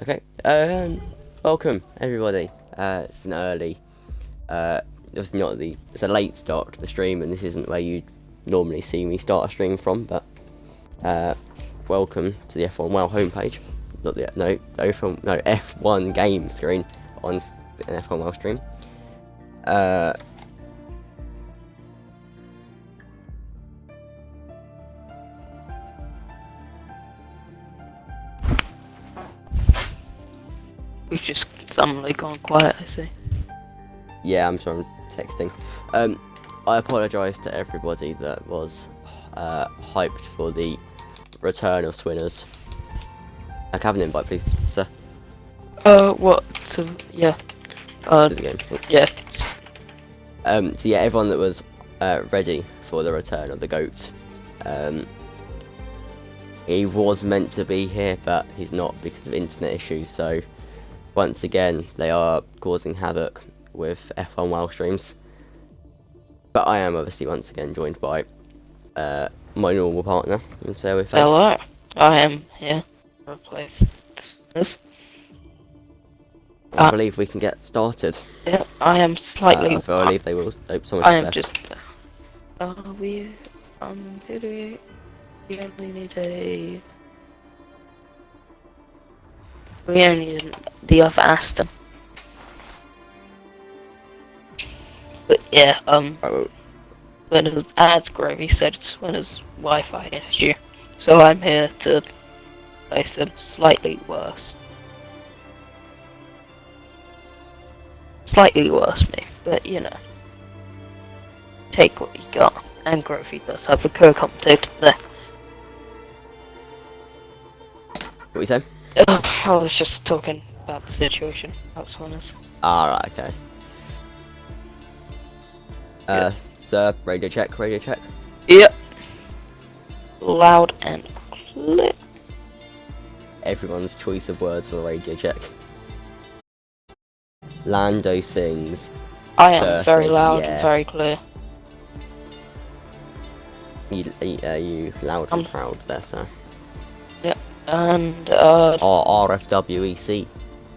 Okay, welcome everybody. It's an early, it's not it's a late start to the stream, and this isn't where you normally see me start a stream from, but, welcome to the F1WL homepage. Not the, no, F1 game screen on an F1WL stream. We've just suddenly gone quiet, I see. Yeah, I'm sorry, I'm texting. I apologise to everybody that was hyped for the return of Swinners. Have an invite, please, sir. What? Yeah. To the game. Thanks. Yeah. So yeah, everyone that was ready for the return of the GOAT. He was meant to be here, but he's not because of internet issues, so once again, they are causing havoc with F1WL streams. But I am obviously once again joined by my normal partner, and so we're Hello. I am here to replace this. I believe we can get started. Yeah, I am slightly. I believe they will. Oh, someone's I am left. just. We only need a. We only need the other Aston. But yeah, Oh, when it was, as Gravy said, it's when it's Wi-Fi issue. So I'm here to place them slightly worse. Slightly worse me, but you know. Take what you got. And Gravy does have a co-commentator there. what are you saying? I was just talking about the situation. That's one is. Right, okay. Yeah. Sir, radio check, radio check. Yep. Loud and clear. Everyone's choice of words for the radio check. Lando sings. I am Sir very says loud yeah. and very clear. You loud and proud there, sir. Yep. And RFWEC.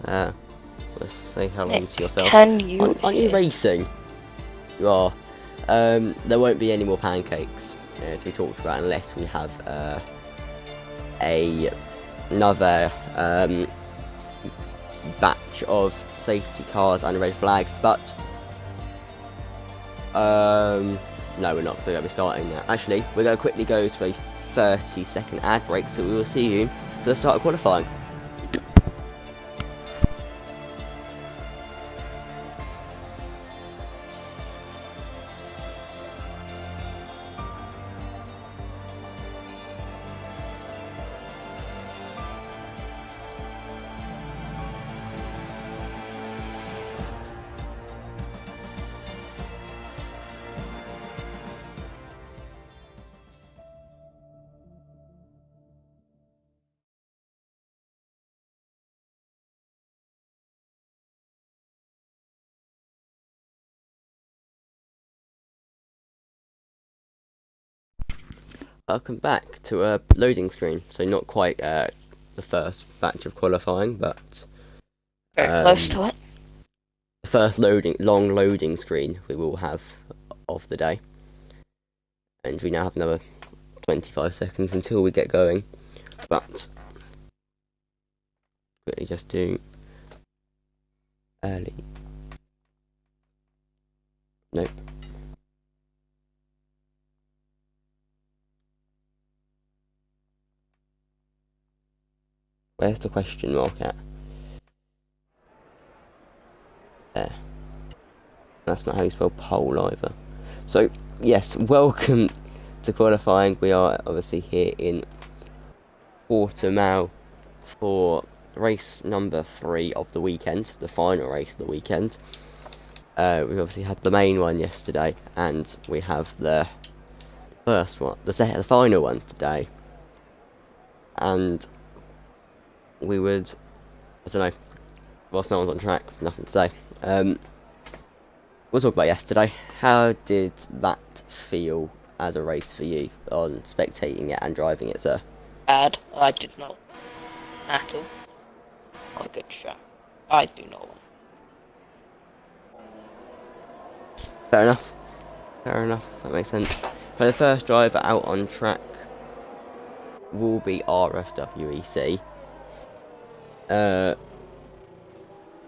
Let's say hello to yourself. Can you? Aren't you racing? You are. There won't be any more pancakes, as we talked about, unless we have another batch of safety cars and red flags. But no, we're not. We're going to be starting now. Actually, we're going to quickly go to a 30-second ad break, so we will see you for the start of qualifying. Welcome back to a loading screen. So not quite the first batch of qualifying, but Very close to it. the first long loading screen we will have of the day. And we now have another 25 seconds until we get going. But quickly just do early. Nope. Where's the question mark at? There. That's not how you spell pole either. So, yes, welcome to qualifying. We are obviously here in Portugal for race number 3 of the weekend, the final race of the weekend. We obviously had the main one yesterday, and we have the first one, the final one today. And we would, I don't know, whilst no one's on track, nothing to say. We'll talk about yesterday. How did that feel as a race for you on spectating it and driving it, sir? Bad. I did not at all. track. I do not want. Fair enough. Fair enough. That makes sense. So the first driver out on track will be RFWEC.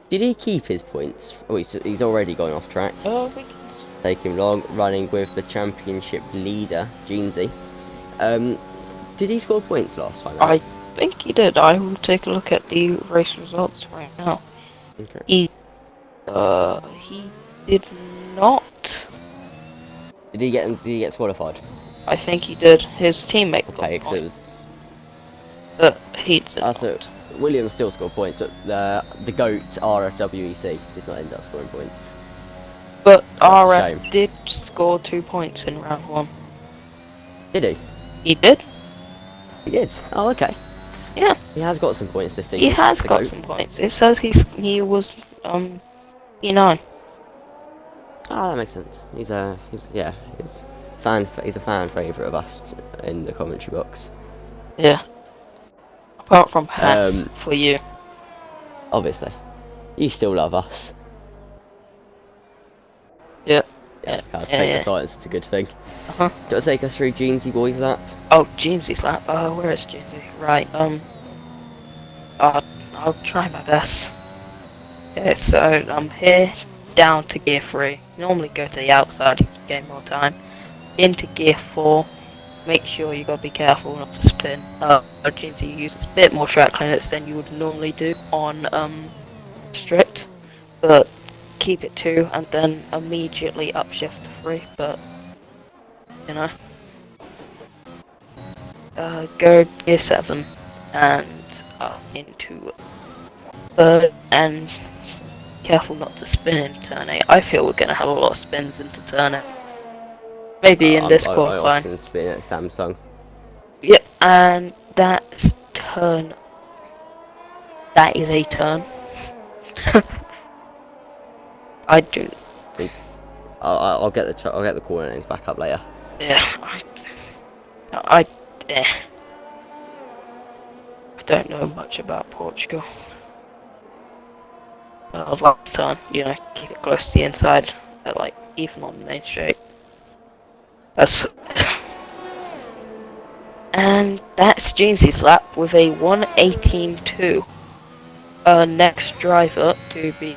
Did he keep his points? Oh, he's already gone off track. Oh, we can. Take him long, running with the championship leader, Jeansy. Did he score points last time out? I think he did. I will take a look at the race results right now. Okay. He did not. Did he get qualified? I think he did. His teammate Okay, got because it points, was. but he did So not. Williams still scored points, but the GOAT RFWEC did not end up scoring points. But That's a RF shame. did score 2 points in round 1. Did he? He did? He did. Oh, okay. Yeah. He has got some points this season. He has the got GOAT. some points. It says he was P9. Oh, that makes sense. He's a fan favourite of us in the commentary box. Yeah. Apart from hats for you. Obviously, you still love us. Yeah. Yeah, take the silence. It's a good thing. Uh-huh. Do you want to take us through Jeansy Boys lap? Oh, Jeansy's lap. Where is Jeansy? Right. I'll try my best. Okay, so I'm here down to gear 3. Normally go to the outside, you can gain more time. Into gear 4. Make sure you gotta be careful not to spin. Jeansy uses a bit more track limits than you would normally do on strict, but keep it 2 and then immediately upshift to 3. But you know, go gear 7 and into 3rd, and careful not to spin in turn 8. I feel we're gonna have a lot of spins into turn 8. Maybe in this I qualifying. often spin at Samsung. Yep, and that's turn. That is a turn. I do. I'll get the corner names back up later. Yeah, I don't know much about Portugal. Of last turn, you know, keep it close to the inside, like even on the main straight. And that's Jeansy's lap with a 1:18.2. Next driver to be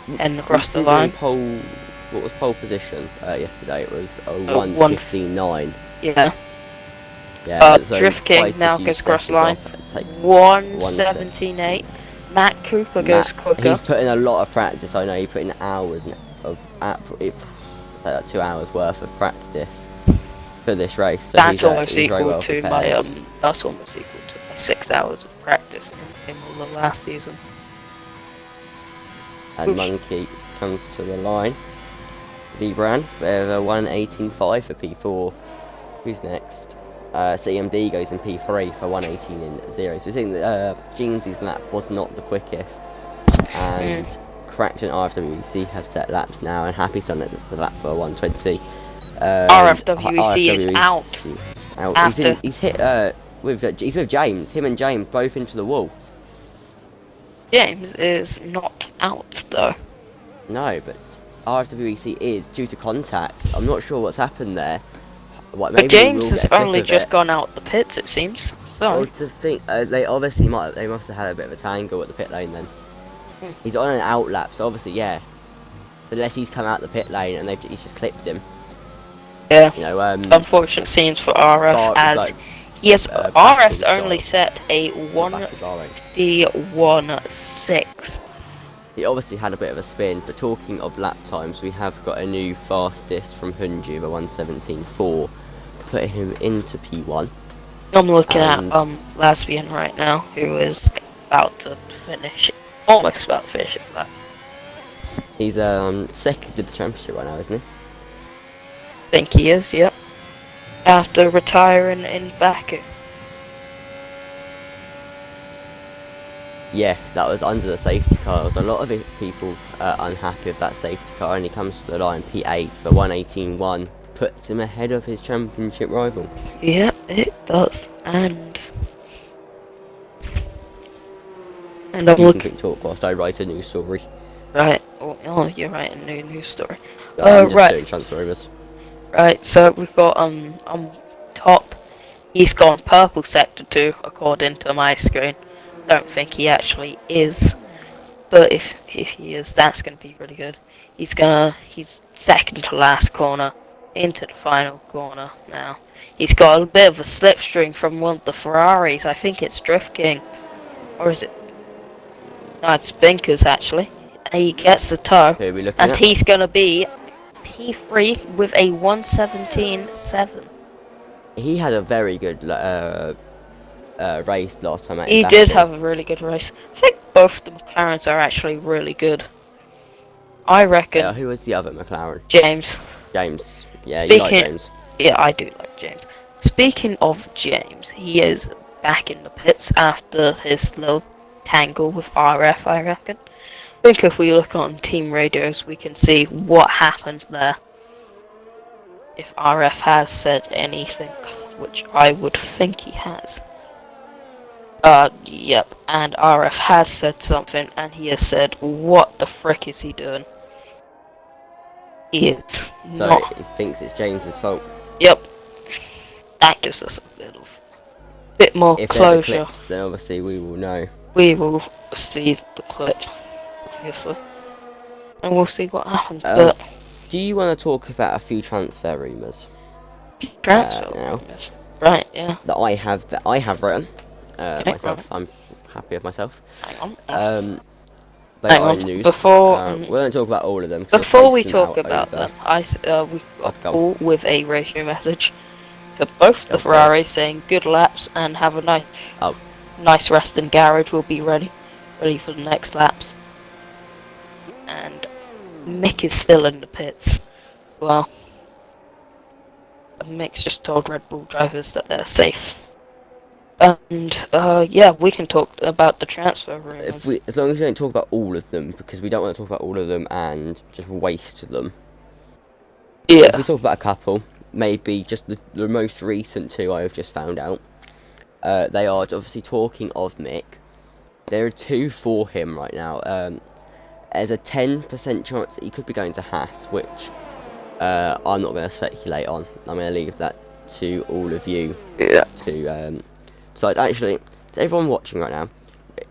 heading across the line. What was pole position yesterday? It was a 1:59. Yeah. Yeah. So Drift King now goes across the line. 1:17.8. Matt Cooper goes quicker. He's put in a lot of practice. I know he put in hours of 2 hours worth of practice for this race. So that's almost he's very equal well to prepared. my that's almost equal to my 6 hours of practice in all of last season. And Monkey comes to the line. D-Bran, 1:18.5 for P4. Who's next? CMD goes in P3 for 1:18.0. So we're seeing that Jeansy's lap was not the quickest. And Crackton RFWEC have set laps now, and Happy Son it's a lap for 1:20. RFWEC is out. He's hit he's with James. Him and James both into the wall. James is not out though. No, but RFWEC is due to contact. I'm not sure what's happened there. But James has only just gone out the pits, it seems. So. Well, to think they must have had a bit of a tangle at the pit lane then. He's on an out lap, so obviously yeah. Unless he's come out the pit lane and he's just clipped him. Yeah. You know, unfortunate scenes for RF as he has RF's only set a 1:51.6. He obviously had a bit of a spin, but talking of lap times, we have got a new fastest from Hunju, the 1:17.4, putting him into P1. I'm looking at Lesbian right now, who is about to finish, almost about to finish his lap. He's second in the championship right now, isn't he? I think he is, yep. After retiring in Baku. Yeah, that was under the safety car. There was a lot of people unhappy with that safety car, and he comes to the line P8 for 1:18.1, puts him ahead of his championship rival. Yeah, it does. And And I'm You can looking. quick talk whilst I write a news story. Right. Oh, you're right. A new news story. I'm just Right. doing transfer rumours. Right. So we've got on top. He's gone purple sector 2 according to my screen. Don't think he actually is, but if he is, that's gonna be really good. He's second to last corner into the final corner now. He's got a bit of a slipstream from one of the Ferraris. I think it's Drift King, or is it? No, it's Binkers actually. And he gets the toe, Who are we looking and at? he's gonna be P3 with a 1:17.7. He had a very good race last time out in He did Baku. have a really good race. I think both the McLarens are actually really good. I reckon Who was the other McLaren? James. James. Yeah, you like Speaking, James. yeah, I do like James. Speaking of James, he is back in the pits after his little tangle with RF, I reckon. I think if we look on team radios, we can see what happened there. If RF has said anything, which I would think he has. Yep, and RF has said something, and he has said, what the frick is he doing? He is So not. he thinks it's James's fault. Yep, that gives us a bit more If there's a closure. clip, then obviously we will know. We will see the clip, obviously, and we'll see what happens. But Do you want to talk about a few transfer rumours transfer, now right? Yeah. that I have written Okay, myself? right. I'm happy with myself. Hang on. They Hang are on. in news. Before We won't talk about all of them. 'Cause I've before we spaced them talk out about over. them, we've got a Go on. call with a ratio message to both the Oh, Ferrari God. saying good laps and have a Oh. nice rest in garage. We'll be ready for the next laps. And Mick is still in the pits. Well, Mick's just told Red Bull drivers that they're safe. And yeah, we can talk about the transfer rumours. As long as we don't talk about all of them, because we don't want to talk about all of them and just waste them. Yeah. If we talk about a couple, maybe just the most recent two I have just found out. They are obviously talking of Mick. There are two for him right now. There's a 10% chance that he could be going to Haas, which I'm not going to speculate on. I'm going to leave that to all of you to decide. Actually, to everyone watching right now,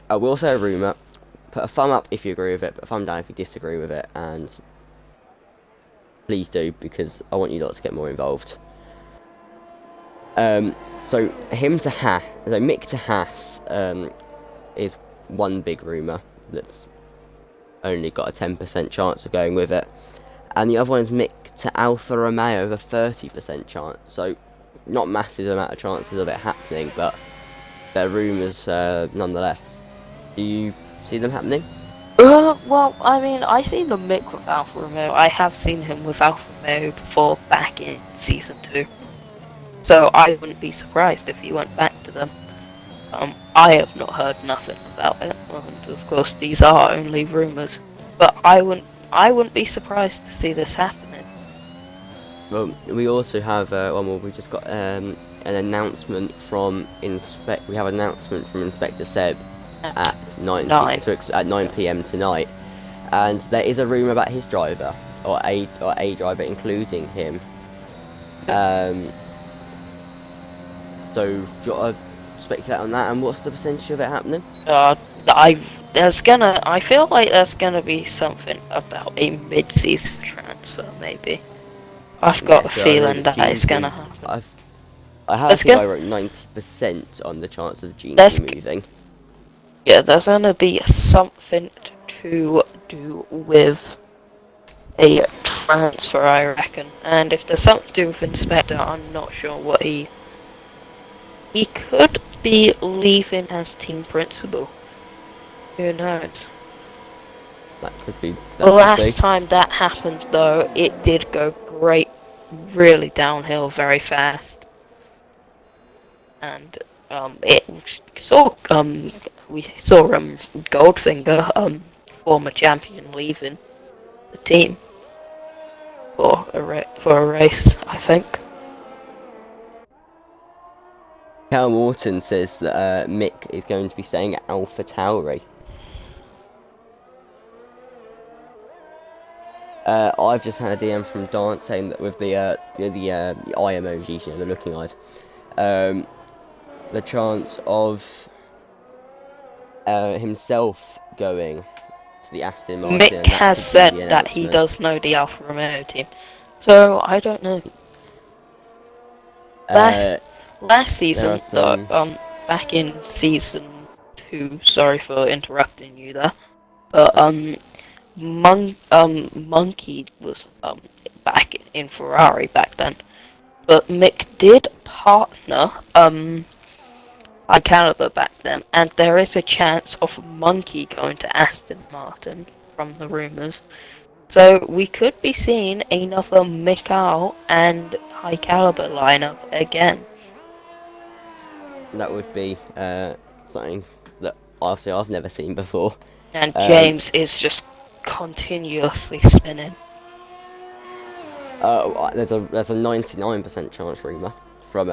I will say a rumour. Put a thumb up if you agree with it, put a thumb down if you disagree with it, and please do, because I want you lot to get more involved. So Mick to Haas is one big rumour that's only got a 10% chance of going with it, and the other one is Mick to Alfa Romeo with a 30% chance. So not massive amount of chances of it happening, but they're rumours nonetheless. Do you see them happening? Well, I mean, I seen the Mick with Alfa Romeo. I have seen him with Alfa Romeo before, back in season 2. So I wouldn't be surprised if he went back to them. I have not heard nothing about it, and of course these are only rumours. But I wouldn't be surprised to see this happening. Well, we also have one more. We just got an announcement from We have an announcement from Inspector Seb at 9 p.m. tonight, and there is a rumour about his driver or a driver, including him. So do you want to speculate on that, and what's the percentage of it happening? I feel like there's gonna be something about a mid-season transfer, maybe. I've got a feeling that it's gonna happen. I wrote 90% on the chance of Gene moving. Yeah, there's gonna be something to do with a transfer, I reckon. And if there's something to do with Inspector, I'm not sure what he could be leaving as team principal. Who knows? That could be. The last time that happened, though, it did go really downhill very fast. And we saw Goldfinger, former champion, leaving the team for a race, I think. Cal Morton says that Mick is going to be staying at Alpha Tauri. I've just had a DM from Dance saying that with the the eye emojis, the looking eyes, the chance of himself going to the Aston Martin, Mick and that has could be the said that he announcement. does know the Alfa Romeo team, so I don't know. Last Uh, last there are season, some. back in season 2. Sorry for interrupting you there, but Monkey was back in Ferrari back then, but Mick did partner High Caliber back then, and there is a chance of Monkey going to Aston Martin from the rumours. So we could be seeing another Mick out and High Caliber lineup again. That would be something that obviously I've never seen before. And Um, James is just continuously spinning. there's a 99% chance rumor from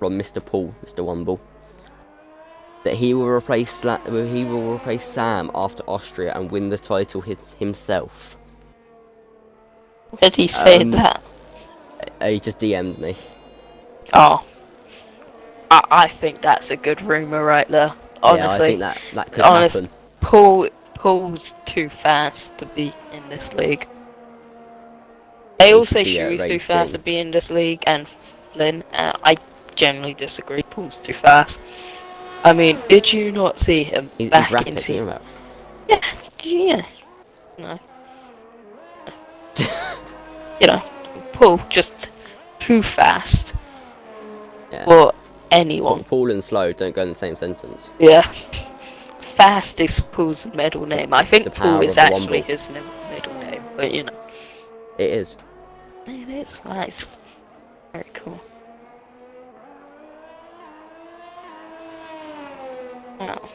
Mr. Paul, Mr. Wumble, that he will replace Sam after Austria and win the title himself. Where did he say that? He just DM'd me. Oh, I think that's a good rumor right there. Yeah, I think Honestly, that could happen. Paul's too fast to be in this league. They He all should say be Shuey's too fast to racing. be in this league, and Flynn. I generally disagree. Paul's too fast. I mean, did you not see him He's back in rapid, you know Yeah, yeah. No, you know, Paul just too fast Yeah. for anyone. Paul and slow don't go in the same sentence. Yeah, fast is Paul's middle name. I The think Paul power is of the actually Wumble. his middle name, but you know, It is. it is. That's very cool. Wow.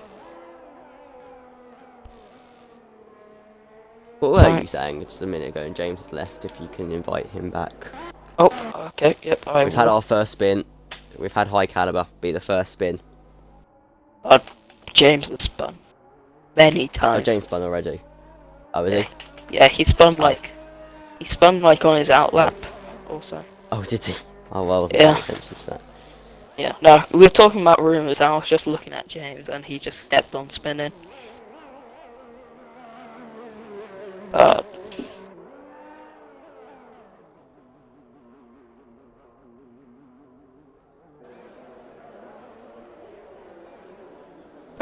What were Sorry. you saying just a minute ago? And James has left. If you can invite him back. Oh, okay. Yep, I We've had will. our first spin. We've had High Caliber be the first spin. James has spun many Oh, times. James spun already. Oh, is he? Yeah, he spun Oh. like on his outlap also. Oh, did he? Oh, well, I wasn't Yeah. paying attention to that. Yeah, no, we were talking about rumours and I was just looking at James and he just kept on spinning.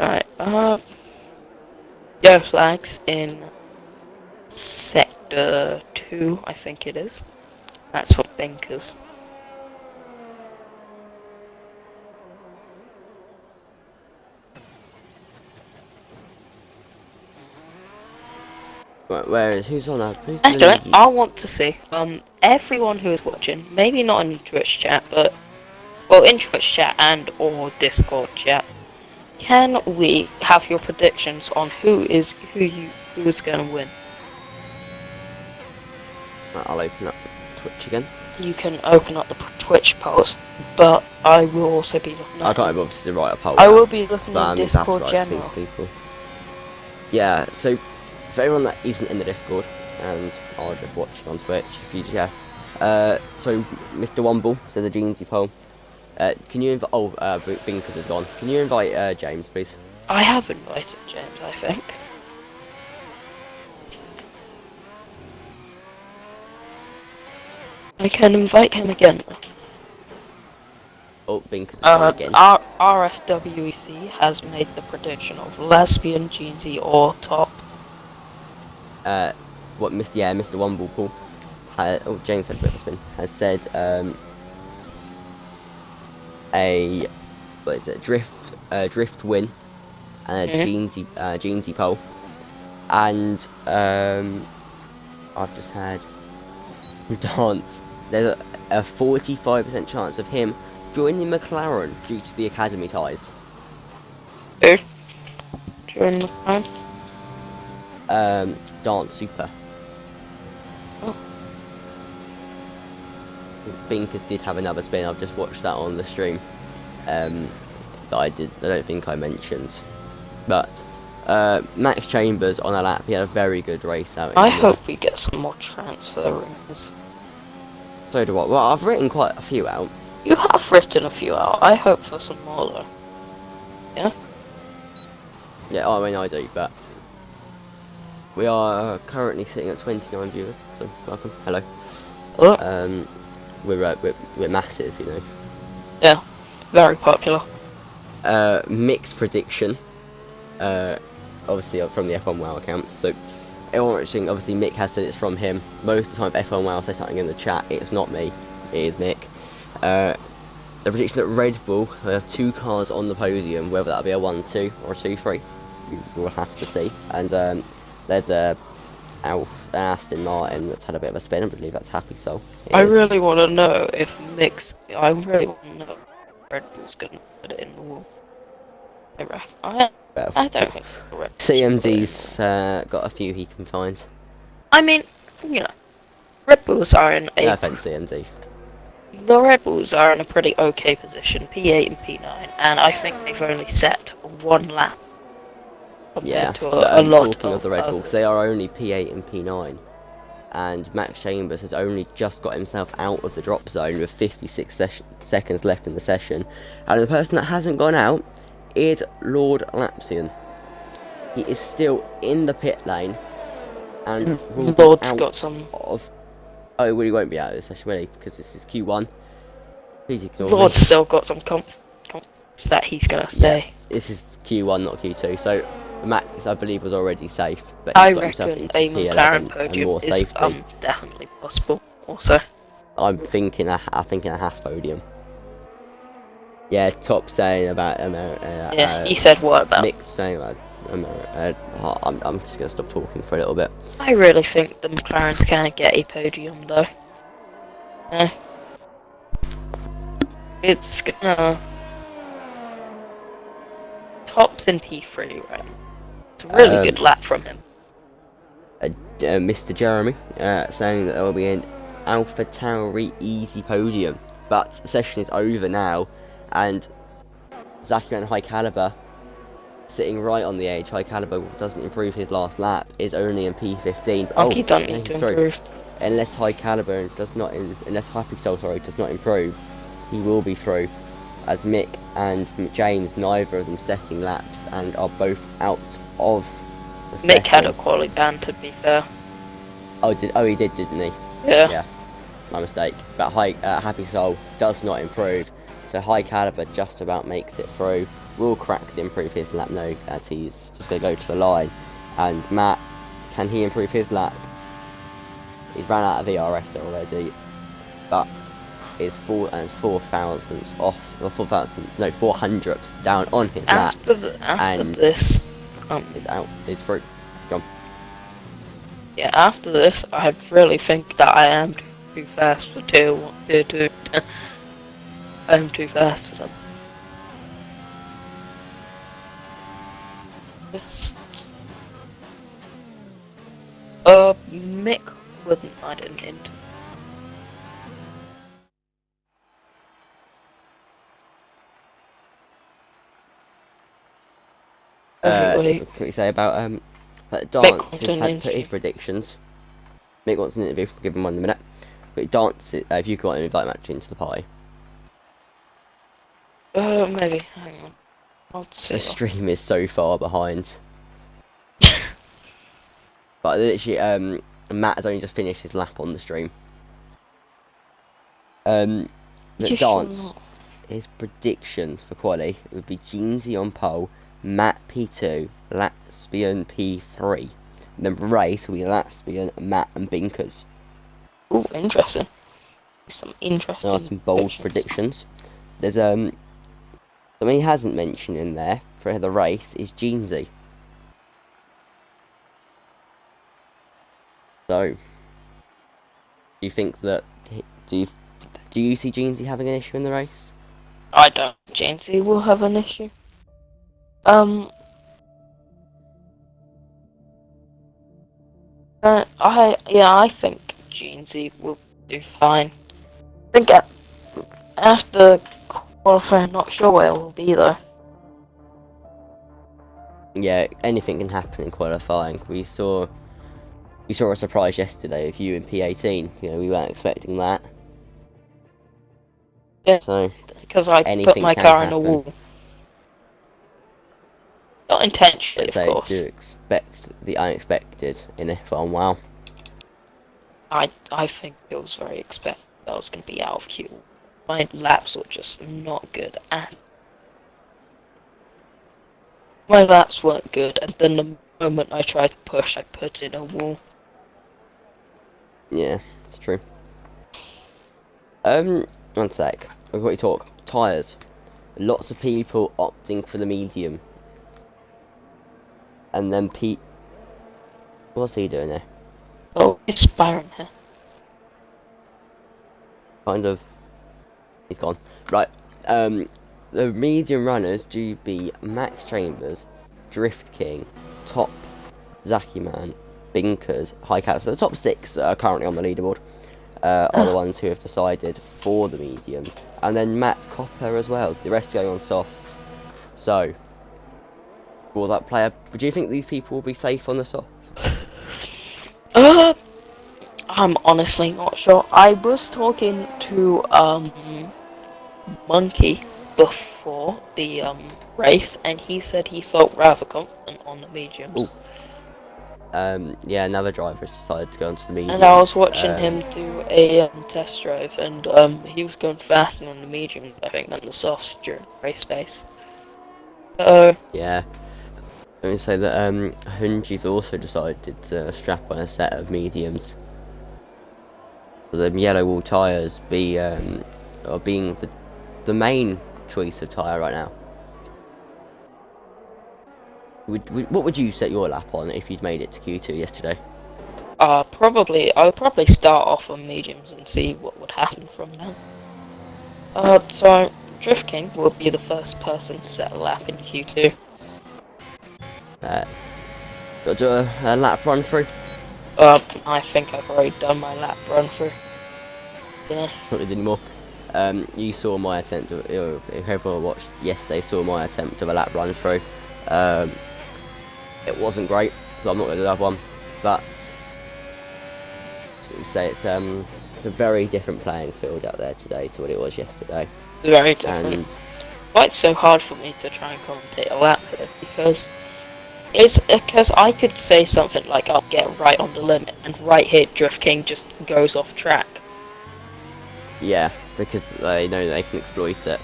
Alright, Yo flags in sector 2, I think it is. That's for Binkers. Right, who's on that? Who's Actually, the I want to see, everyone who is watching, maybe not in Twitch chat, but, well, in Twitch chat and or Discord chat, can we have your predictions on who is going to win? Right, I'll open up Twitch again. You can open up the Twitch polls, but I will also be looking I at can't obviously write a poll. I now, will be looking but in I need to have to Discord write general. for people. Yeah, so for everyone that isn't in the Discord and are just watching on Twitch, if you so Mr. Wumble says a Jeansy poll. Can you invite? Oh, Binkers is gone. Can you invite James, please? I have invited James, I think. I can invite him again. Oh, Binkers is gone again. RFWEC has made the prediction of lesbian, Jeansy, or top. Mr. Wumble Paul. James had a bit of a spin. Has said a what is it? Drift win and a Jeansy pole, and I've just had Dance. There's a 45% chance of him joining McLaren due to the academy ties. Who? During the time? Dance Super. Oh. Binkers did have another spin. I've just watched that on the stream. That I don't think I mentioned, but Max Chambers on a lap, he had a very good race out. I hope we get some more transfer rings. So do I. Well, I've written quite a few out. You have written a few out. I hope for some more though. Yeah? Yeah, I mean I do, but we are currently sitting at 29 viewers, so welcome. Hello. Oh. We're massive, you know. Yeah. Very popular. Mixed prediction. Obviously from the F1WL account. So everyone watching, obviously Mick has said it's from him. Most of the time if F1WL says something in the chat, it's not me. It is Mick. The prediction that Red Bull will have 2 cars on the podium, whether that'll be a 1-2 or a 2-3, we'll have to see. And there's a Aston Martin that's had a bit of a spin. I believe that's Happy Soul. I really want to know if Mick's. I really want to know if Red Bull's going to put it in the wall. I don't think Red CMD's got a few he can find. I mean, you know, Red Bulls are in a. No offense, CMD. The Red Bulls are in a pretty okay position, P8 and P9, and I think they've only set 1 lap. Yeah, to a lot talking of the Red Bulls, they are only P8 and P9, and Max Chambers has only just got himself out of the drop zone with 56 seconds left in the session, and the person that hasn't gone out is Lord Lapsian. He is still in the pit lane, and Lord's got some. Oh, he really won't be out of this session, really, because this is Q1. Please ignore Lord's me. still got some that he's gonna stay. Yeah, this is Q1, not Q2. So Max, I believe, was already safe, but I he's got himself reckon into a McLaren P11 podium and more is safety. definitely possible. Also, I'm thinking a Haas podium. Yeah, Top saying about America. yeah, he said what about? Mick saying about America. I'm just gonna stop talking for a little bit. I really think the McLarens can get a podium though. It's gonna. Top's in P3 right now. It's a really good lap from him. Mr. Jeremy saying that there will be an Alpha Tauri easy podium, but the session is over now, and Zaki and High Caliber sitting right on the edge. High Caliber doesn't improve his last lap, is only in P15. But He doesn't need to improve. Unless High Caliber does not, unless Happy Soul does not improve, he will be through. As Mick and James, neither of them setting laps and are both out of the session. Mick had a quality ban, to be fair. Oh, he did, didn't he? Yeah. Yeah, my mistake. But Happy Soul does not improve, so High Caliber just about makes it through. Will Crack improve his lap? No, as he's just going to go to the line. And Matt, can he improve his lap? He's ran out of ERS already, but is 4 thousandths off, or 400ths down on his lap. After this, is out. Is through. Gone. Yeah, after this, I really think that I am too fast for tier 2. I'm too fast for them. Mick wouldn't mind an int. What can we say about Dance has had put his predictions. Mick wants an interview, we'll give him one in a minute. But Dance, if you want to invite him actually into the party. Maybe, hang on. I'll see. The stream is so far behind. But literally, Matt has only just finished his lap on the stream. But Dance, his prediction for quali would be Jeansy on pole, Matt P2, Latspian P3. And then race will be Latspian, Matt and Binkers. Ooh, interesting. Some interesting. There are some bold predictions. There's something he hasn't mentioned in there for the race is Jeansy. So, do you think that do you see Jeansy having an issue in the race? I don't. Jeansy will have an issue. I think Jeansy will do fine. I think after qualifying, I'm not sure where it will be though. Yeah, anything can happen in qualifying. We saw a surprise yesterday of you in P18. You know, we weren't expecting that. Yeah, So because I put anything my can car in a happen. wall. Not intentionally, But of so do course. expect the unexpected in F1WL. I think it was very expected that I was going to be out of queue. My laps were just not good, and my laps weren't good, and then the moment I tried to push, I put in a wall. Yeah, it's true. One sec. We've got to talk. Tyres. Lots of people opting for the medium. And then Pete... What's he doing there? Oh, it's Byron here. Kind of... He's gone. Right. The medium runners do be Max Chambers, Drift King, Top, Zaki Man, Binkers, High Caps. So the top 6 are currently on the leaderboard. Are the ones who have decided for the mediums. And then Matt Copper as well. The rest going on softs. So... Will that player... Do you think these people will be safe on the softs? I'm honestly not sure. I was talking to Monkey before the race, and he said he felt rather confident on the mediums. Ooh. Yeah, another driver has decided to go onto the mediums. And I was watching him do a test drive, and he was going faster on the mediums, I think, than the softs during race pace. Yeah. Let me say that Hunji's also decided to strap on a set of mediums. So the yellow wall tyres are being the main choice of tyre right now. What would you set your lap on if you'd made it to Q2 yesterday? I would probably start off on mediums and see what would happen from there. So Drift King will be the first person to set a lap in Q2. Got to do a lap run through? I think I've already done my lap run through. Yeah. Not really anymore. You saw my attempt, whoever watched yesterday saw my attempt of a lap run through. It wasn't great, so I'm not going to do another one. But to say it's a very different playing field out there today to what it was yesterday. Very different. And why it's so hard for me to try and commentate a lap here, because I could say something like I'll get right on the limit, and right here Drift King just goes off track. yeah, because they know they can exploit it.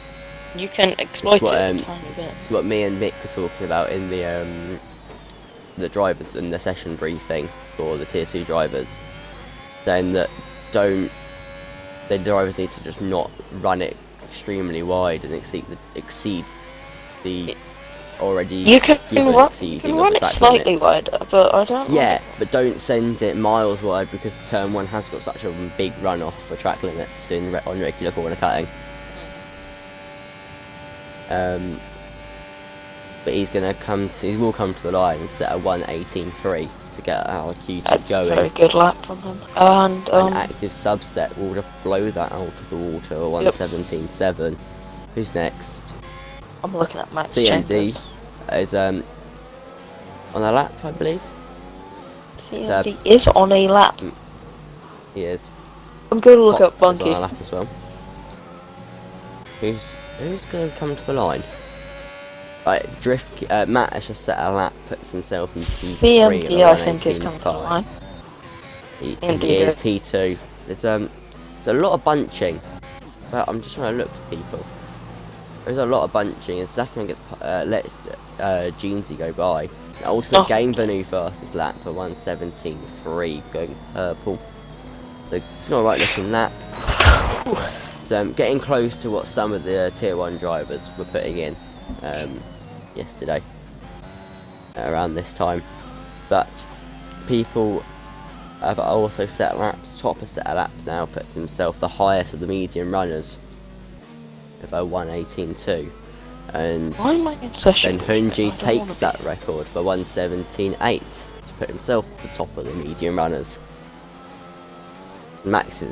You can exploit it a tiny bit. It's what me and Mick were talking about in the drivers in the session briefing for the tier 2 drivers, saying that the drivers need to just not run it extremely wide and exceed the already you can run it slightly limits. wider, but I don't. Yeah, but don't send it miles wide because turn 1 has got such a big runoff for track limits on regular corner cutting. But he will come to the line and set a 1:18.3 to get our Q2 That's going. a very good lap from him. And an active subset will just blow that out of the water. 1:17.7. Who's next? I'm looking at Max CMD Chambers. is on a lap, I believe. CMD is on a lap. He is. I'm going to look Pop up Bunky. is on a lap as well. Who's going to come to the line? Right, Matt has just set a lap, puts himself in P3. CMD, I think, is coming to the line. He is P2. There's a lot of bunching, but I'm just trying to look for people. There's a lot of bunching, and Zakiman lets Jeansy go by. The ultimate game Vanu fastest lap for 1:17.3, going purple. So it's not a right looking lap. So getting close to what some of the tier 1 drivers were putting in yesterday around this time, but people have also set laps. Top has set a lap now, puts himself the highest of the medium runners of a 1:18.2, and then Hunji takes that record for 1:17.8 to put himself at the top of the medium runners. Max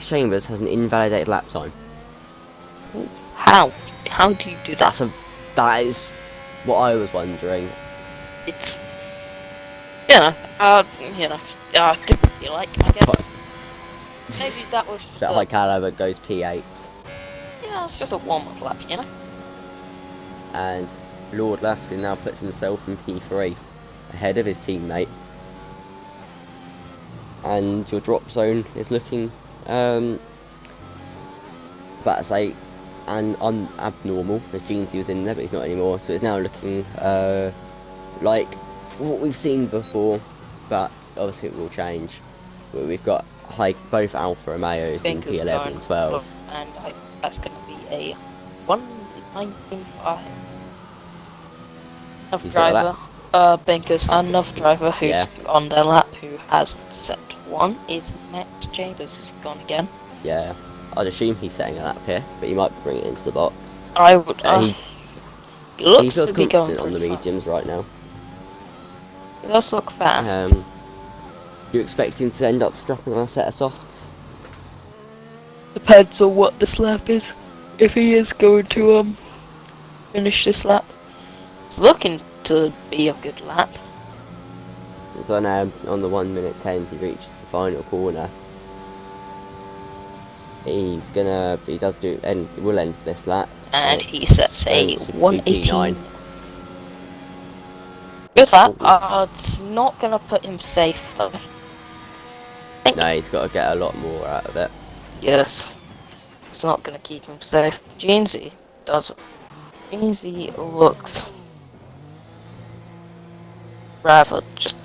Chambers has an invalidated lap time. How do you do that? That is what I was wondering. It's typically like, I guess. Maybe that was just That high caliber goes P8, it's just a warm-up lap, you know? and Lord Laskin now puts himself in P3, ahead of his teammate. And your drop zone is looking, about to say, abnormal. As Jeansy was in there, but he's not anymore. So it's now looking like what we've seen before, but obviously it will change. But we've got both Alfa Romeos in P11 and 12. And that's going to be a 119.5. Another driver, Binker's another driver who's on their lap who hasn't set one is Max Chambers has gone again. Yeah, I'd assume he's setting a lap here, but he might bring it into the box. I would. He feels confident on the mediums right now. He does look fast. Do you expect him to end up strapping on a set of softs? Depends on what this lap is. If he is going to finish this lap, it's looking to be a good lap. It's on the 1 minute 10. He reaches the final corner. He will end this lap. And he sets a 118. Good lap. It's not gonna put him safe though. No, he's got to get a lot more out of it. Yes. It's not gonna keep him safe. Jeansy doesn't. Jeansy looks rather just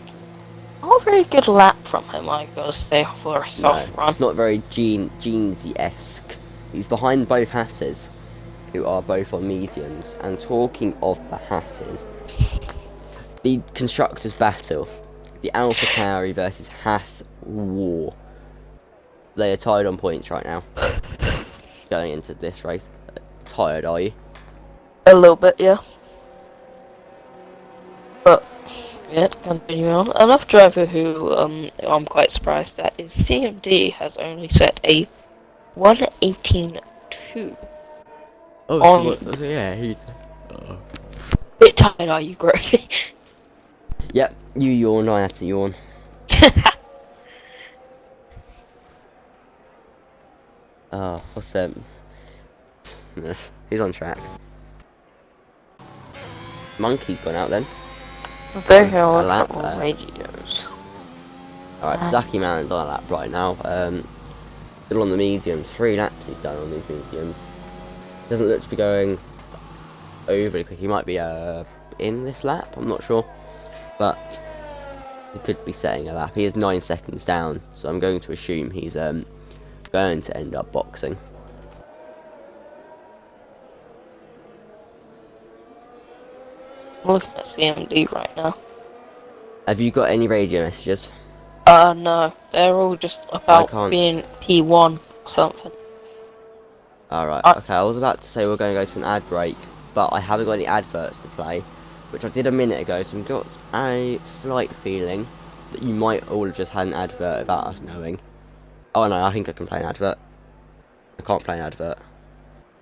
not a very good lap from him, I gotta say, for a soft run. It's not very Jeansy-esque. He's behind both Hasses, who are both on mediums. And talking of the Hasses, the Constructors' Battle, the Alpha Tauri versus Haas War. They are tied on points right now. Going into this race. Tired, are you? A little bit, yeah. But yeah, continuing on. Another driver who I'm quite surprised at is CMD has only set a 118.2. Oh, so yeah, he's... Bit tired, are you, Gropey? Yep, you yawned, I had to yawn. What's he's on track. Monkey's gone out then. There you go, lap radios. Alright, Zaki Man's on a lap right now. Still on the mediums. 3 laps he's done on these mediums. Doesn't look to be going overly quick. He might be in this lap, I'm not sure. But he could be setting a lap. He is 9 seconds down, so I'm going to assume he's going to end up boxing. I'm looking at CMD right now. Have you got any radio messages? No. They're all just about being P1 or something. Alright, okay, I was about to say we're going to go to an ad break, but I haven't got any adverts to play, which I did a minute ago, so I've got a slight feeling that you might all have just had an advert without us knowing. Oh no, I think I can play an advert. I can't play an advert.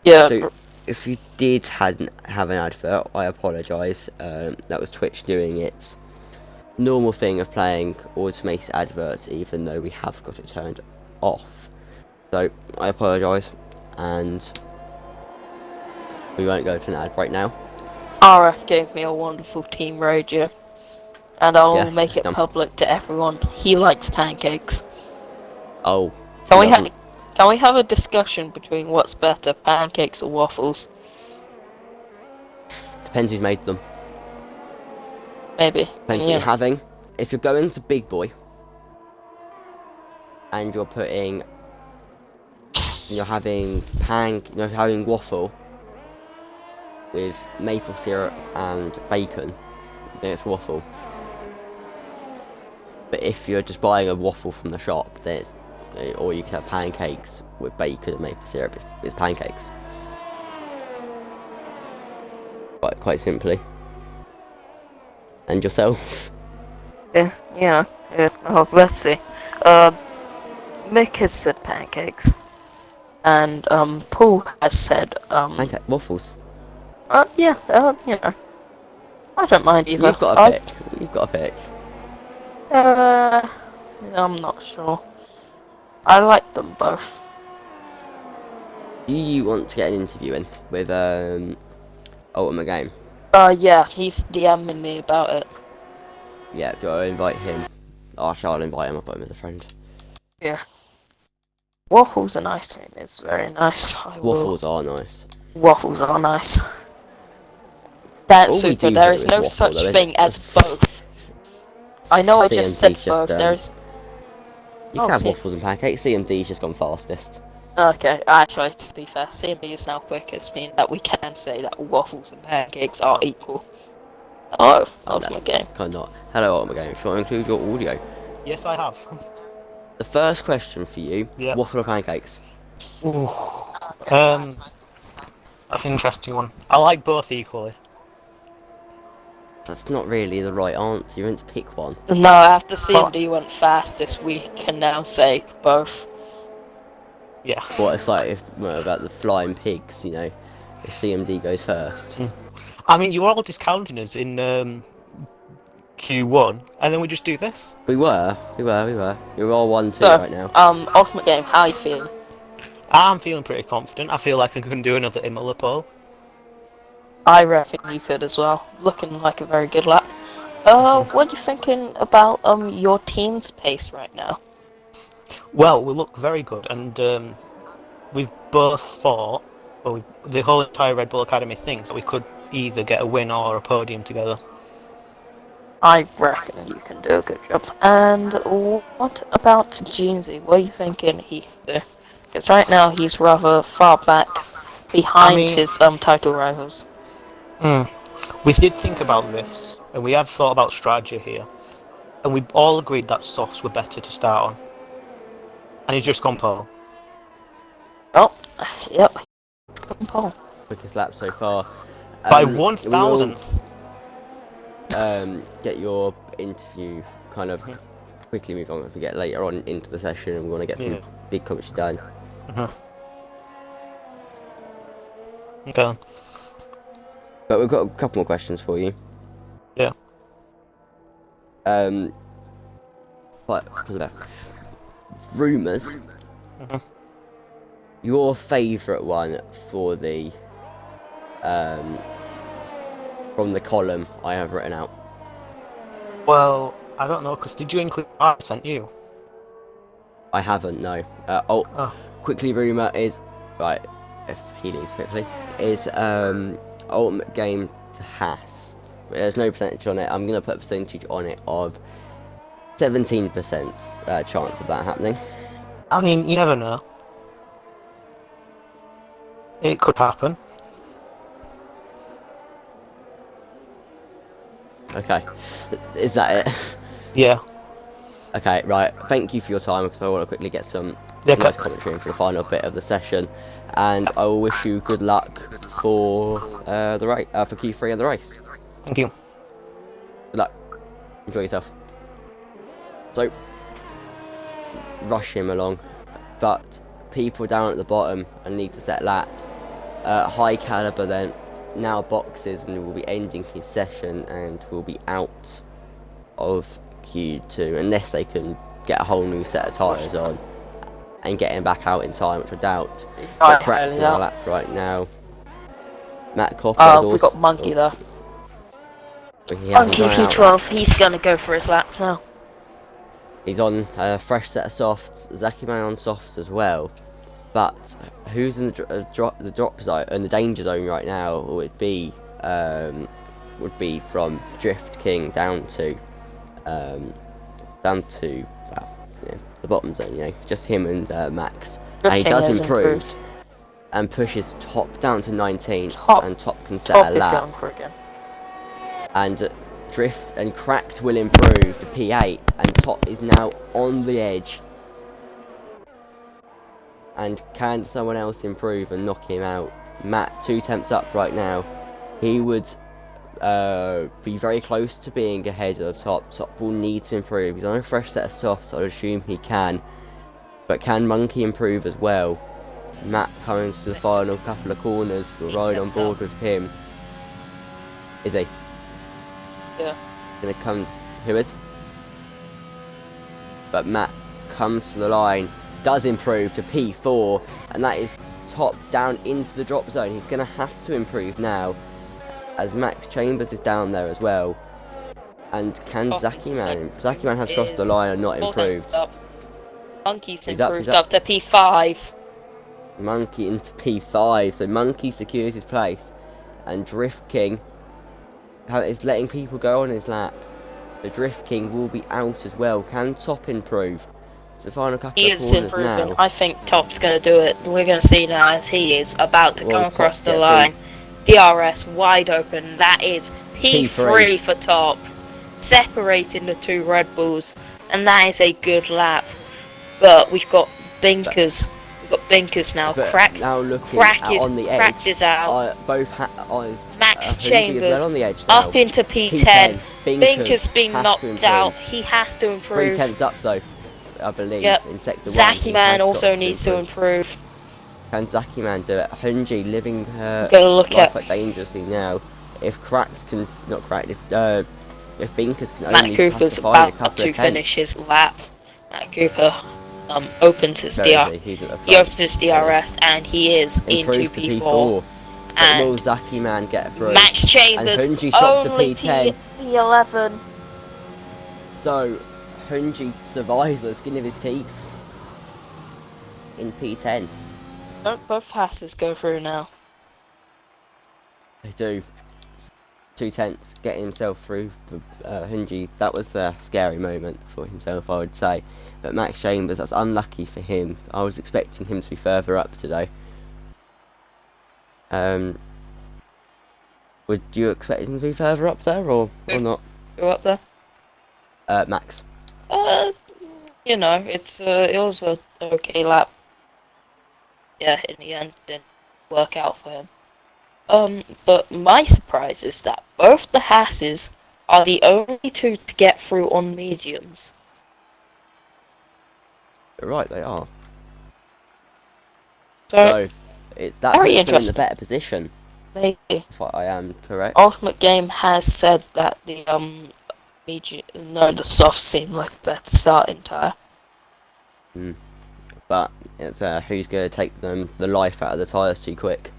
Yeah. So, if you did have an advert, I apologise. That was Twitch doing its normal thing of playing automated adverts, even though we have got it turned off. So, I apologise, and we won't go to an ad right now. RF gave me a wonderful team radio, and I'll make it public to everyone. He likes pancakes. Oh. Can we have a discussion between what's better, pancakes or waffles? Depends who's made them. Maybe. Depends what you're having. If you're going to Big Boy and you're having waffle with maple syrup and bacon, then it's waffle. But if you're just buying a waffle from the shop, then it's, or you can have pancakes with bacon and maple syrup, it's pancakes. Quite simply. And yourself? Yeah. Oh, let's see. Mick has said pancakes, and Paul has said pancake waffles. Yeah. I don't mind either. You've got a pick. You've got a pick. I'm not sure. I like them both. Do you want to get an interview in with Ultimate Game? Yeah, he's DMing me about it. Yeah, do I invite him? Oh, I'll invite him. I'll put him as a friend. Yeah. Waffles and ice cream is very nice. Waffles are nice. Waffles are nice. That's All we super. do There here is is no waffle, such though, thing as isn't it? both. I know I just said CMD's both. There's. You can have waffles and pancakes. CMD's just gone fastest. Okay, actually, to be fair, CMB is now quickest, meaning that we can say that waffles and pancakes are equal. Oh, Ultimate Game. Kind of not. Hello, Ultimate Game. Shall I include your audio? Yes, I have. The first question for you: Yep. waffle or pancakes? Ooh. That's an interesting one. I like both equally. That's not really the right answer. You're meant to pick one. No, after CMD went fastest, we can now say both. Yeah. What it's like about the flying pigs, you know, if CMD goes first. I mean, you were all discounting us in Q1, and then we just do this. We were. You're all 1-2 So, right now. Ultimate Game, how are you feeling? I'm feeling pretty confident. I feel like I can do another Imola poll. I reckon you could as well. Looking like a very good lap. What are you thinking about your team's pace right now? Well, we look very good, and we've both thought, well, the whole entire Red Bull Academy thinks that we could either get a win or a podium together. I reckon you can do a good job. And what about Jeansy? What are you thinking he could do? Because right now he's rather far back behind his title rivals. We did think about this, and we have thought about strategy here, and we all agreed that softs were better to start on. And he's just gone pole. Oh, yep. Pole. Quickest lap so far. By 1,000th. Get your interview kind of quickly move on as we get later on into the session, and we want to get some big comments done. Okay. But we've got a couple more questions for you. Yeah. Rumours. Your favourite one for the from the column I have written out. Well, I don't know, because did you include what I sent you? I haven't, no. Quickly, rumour is right. If he leaves quickly, is Ultimate Game to Haas. There's no percentage on it. I'm gonna put a percentage on it of 17% chance of that happening. I mean, you never know. It could happen. Okay, is that it? Yeah. Okay, right. Thank you for your time, because I want to quickly get some nice commentary in for the final bit of the session, and I will wish you good luck for the race, for Q3 and the race. Thank you. Good luck. Enjoy yourself. So, rush him along, but people down at the bottom and need to set laps. High caliber then now boxes and will be ending his session and will be out of Q2 unless they can get a whole new set of tyres on and get him back out in time, which I doubt. But correcting our laps right now. Matt Copper. We got Monkey though. Monkey P12. He's gonna go for his lap now. He's on a fresh set of softs. Zaki Man on softs as well. But who's in the drop zone and the danger zone right now would be from Drift King down to the bottom zone. You know, just him and Max. And he does improve and pushes top down to 19, and top can set a lap. Going for again. And Drift and Cracked will improve to P8, and top is now on the edge. And can someone else improve and knock him out? Matt, 2 temps up right now. He would be very close to being ahead of top. Top will need to improve. He's on a fresh set of softs, I'd assume he can. But can Monkey improve as well? Matt coming to the final couple of corners. We'll ride on board with him. Is he? Yeah. Gonna come. Who is? But Matt comes to the line, does improve to P4, and that is top down into the drop zone. He's gonna have to improve now, as Max Chambers is down there as well. And can Zaki Man has crossed the line and not improved. Monkey's He's improved up. up to P5. Monkey into P5, so Monkey secures his place, and Drift King is letting people go on his lap. The Drift King will be out as well. Can Top improve? It's the final couple He of is corners improving. now. I think Top's going to do it. We're going to see now as he is about to come across the line. DRS wide open. That is P3 for Top, separating the two Red Bulls, and that is a good lap. But we've got Binkers. We've got Binkers now. Cracked. Now looking on the edge. Cracked is out. Max Chambers well on the edge now. up into P10. Binkers being knocked out. He has to improve. 3/10 up though, I believe. Yep. In sector Zaki 1. Man also needs to improve. Can Zaki Man do it? Hunji living her Look life at dangerously now. If Cracked can, not Cracked, if Binkers can Matt only Cooper's find a about couple to of finish tenths. his lap. Matt Cooper opens his He opens his DRS and he is into P4. And will Zaki Man get through? Max Chambers and Hunji's dropped to only P10. P11. So Hunji survives the skin of his teeth in P10. Don't both passes go through now? They do. 2/10, getting himself through for Hunji. That was a scary moment for himself, I would say. But Max Chambers, that's unlucky for him. I was expecting him to be further up today. Would you expect him to be further up there, or not? Go up there? Max. You know, it was a okay lap. Yeah, in the end, didn't work out for him. But my surprise is that both the Hasses are the only two to get through on mediums. You're right, they are. So that puts them in the better position. Maybe. If I am correct. Ultimate Game has said that the the softs seem like a better starting tyre. But it's who's going to take them the life out of the tyres too quick.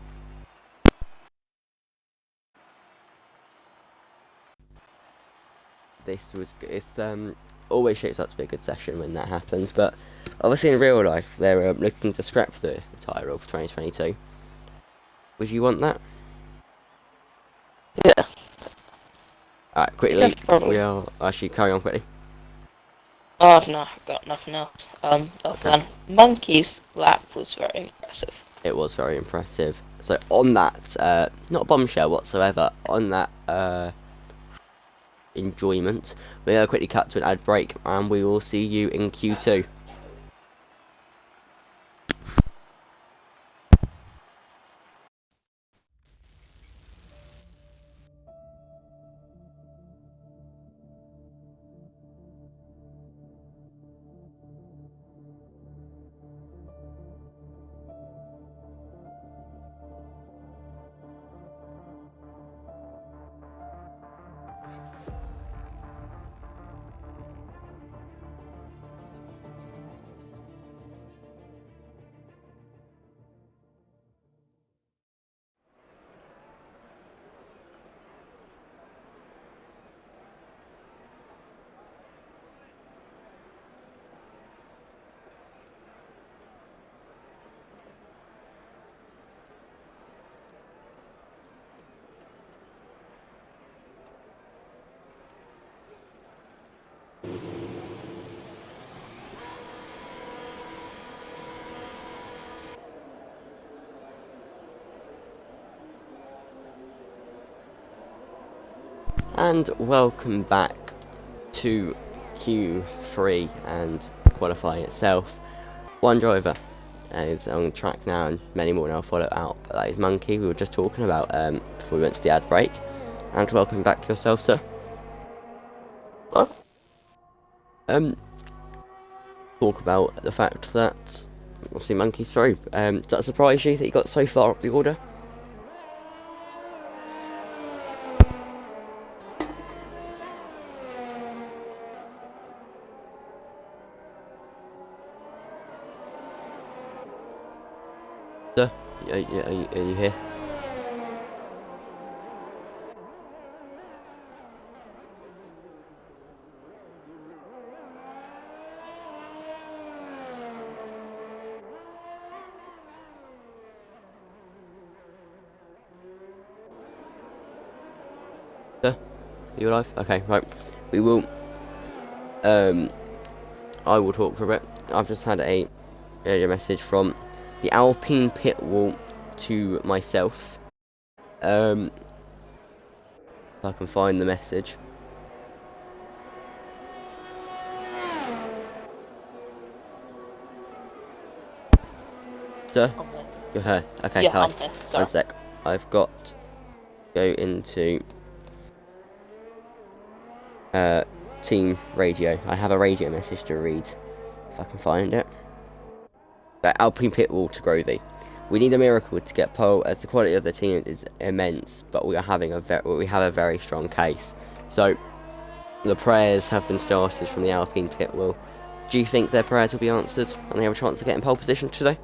It's always shapes up to be a good session when that happens, but obviously in real life they're looking to scrap the tyre rule for 2022. Would you want that? Yeah. Alright, quickly, Yeah, we'll actually carry on quickly. Oh no, I've got nothing else. Other than Monkey's lap was very impressive. It was very impressive. So on that, not bombshell whatsoever, on that enjoyment, we're going to quickly cut to an ad break and we will see you in Q2. And welcome back to Q3 and qualifying itself. One driver is on track now and many more now follow out, but that is Monkey we were just talking about before we went to the ad break. And welcome back yourself, sir. What? Talk about the fact that obviously Monkey's through. Does that surprise you that he got so far up the order? Are you here? Sir? Are you alive? Okay, right. We will. I will talk for a bit. I've just had a message from the Alpine pit wall to myself. If I can find the message. Sir? I'm there. You're here. Okay, Yeah, hi. I'm here. Sorry. One sec. I've got to go into team radio. I have a radio message to read if I can find it. Alpine pit wall to Grovey. We need a miracle to get pole, as the quality of the team is immense, but we have a very strong case. So the prayers have been started from the Alpine pit wall. Do you think their prayers will be answered and they have a chance of getting pole position today?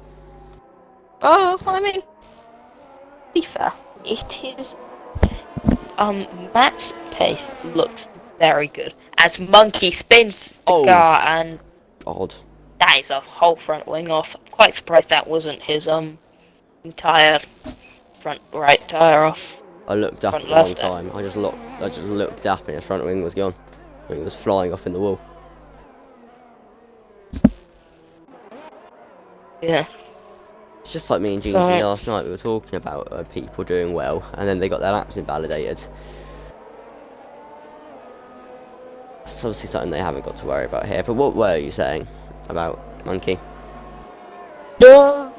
Oh, I mean, to be fair, it is. Matt's pace looks very good as Monkey spins the car, and Odd. that is a whole front wing off. I'm quite surprised that wasn't his entire front right tire off. I looked up at the wrong time. I just looked up and the front wing was gone. It was flying off in the wall. Yeah. It's just like me and Jeansy last night. We were talking about people doing well, and then they got their laps invalidated. That's obviously something they haven't got to worry about here. But what were you saying about Monkey? Yeah,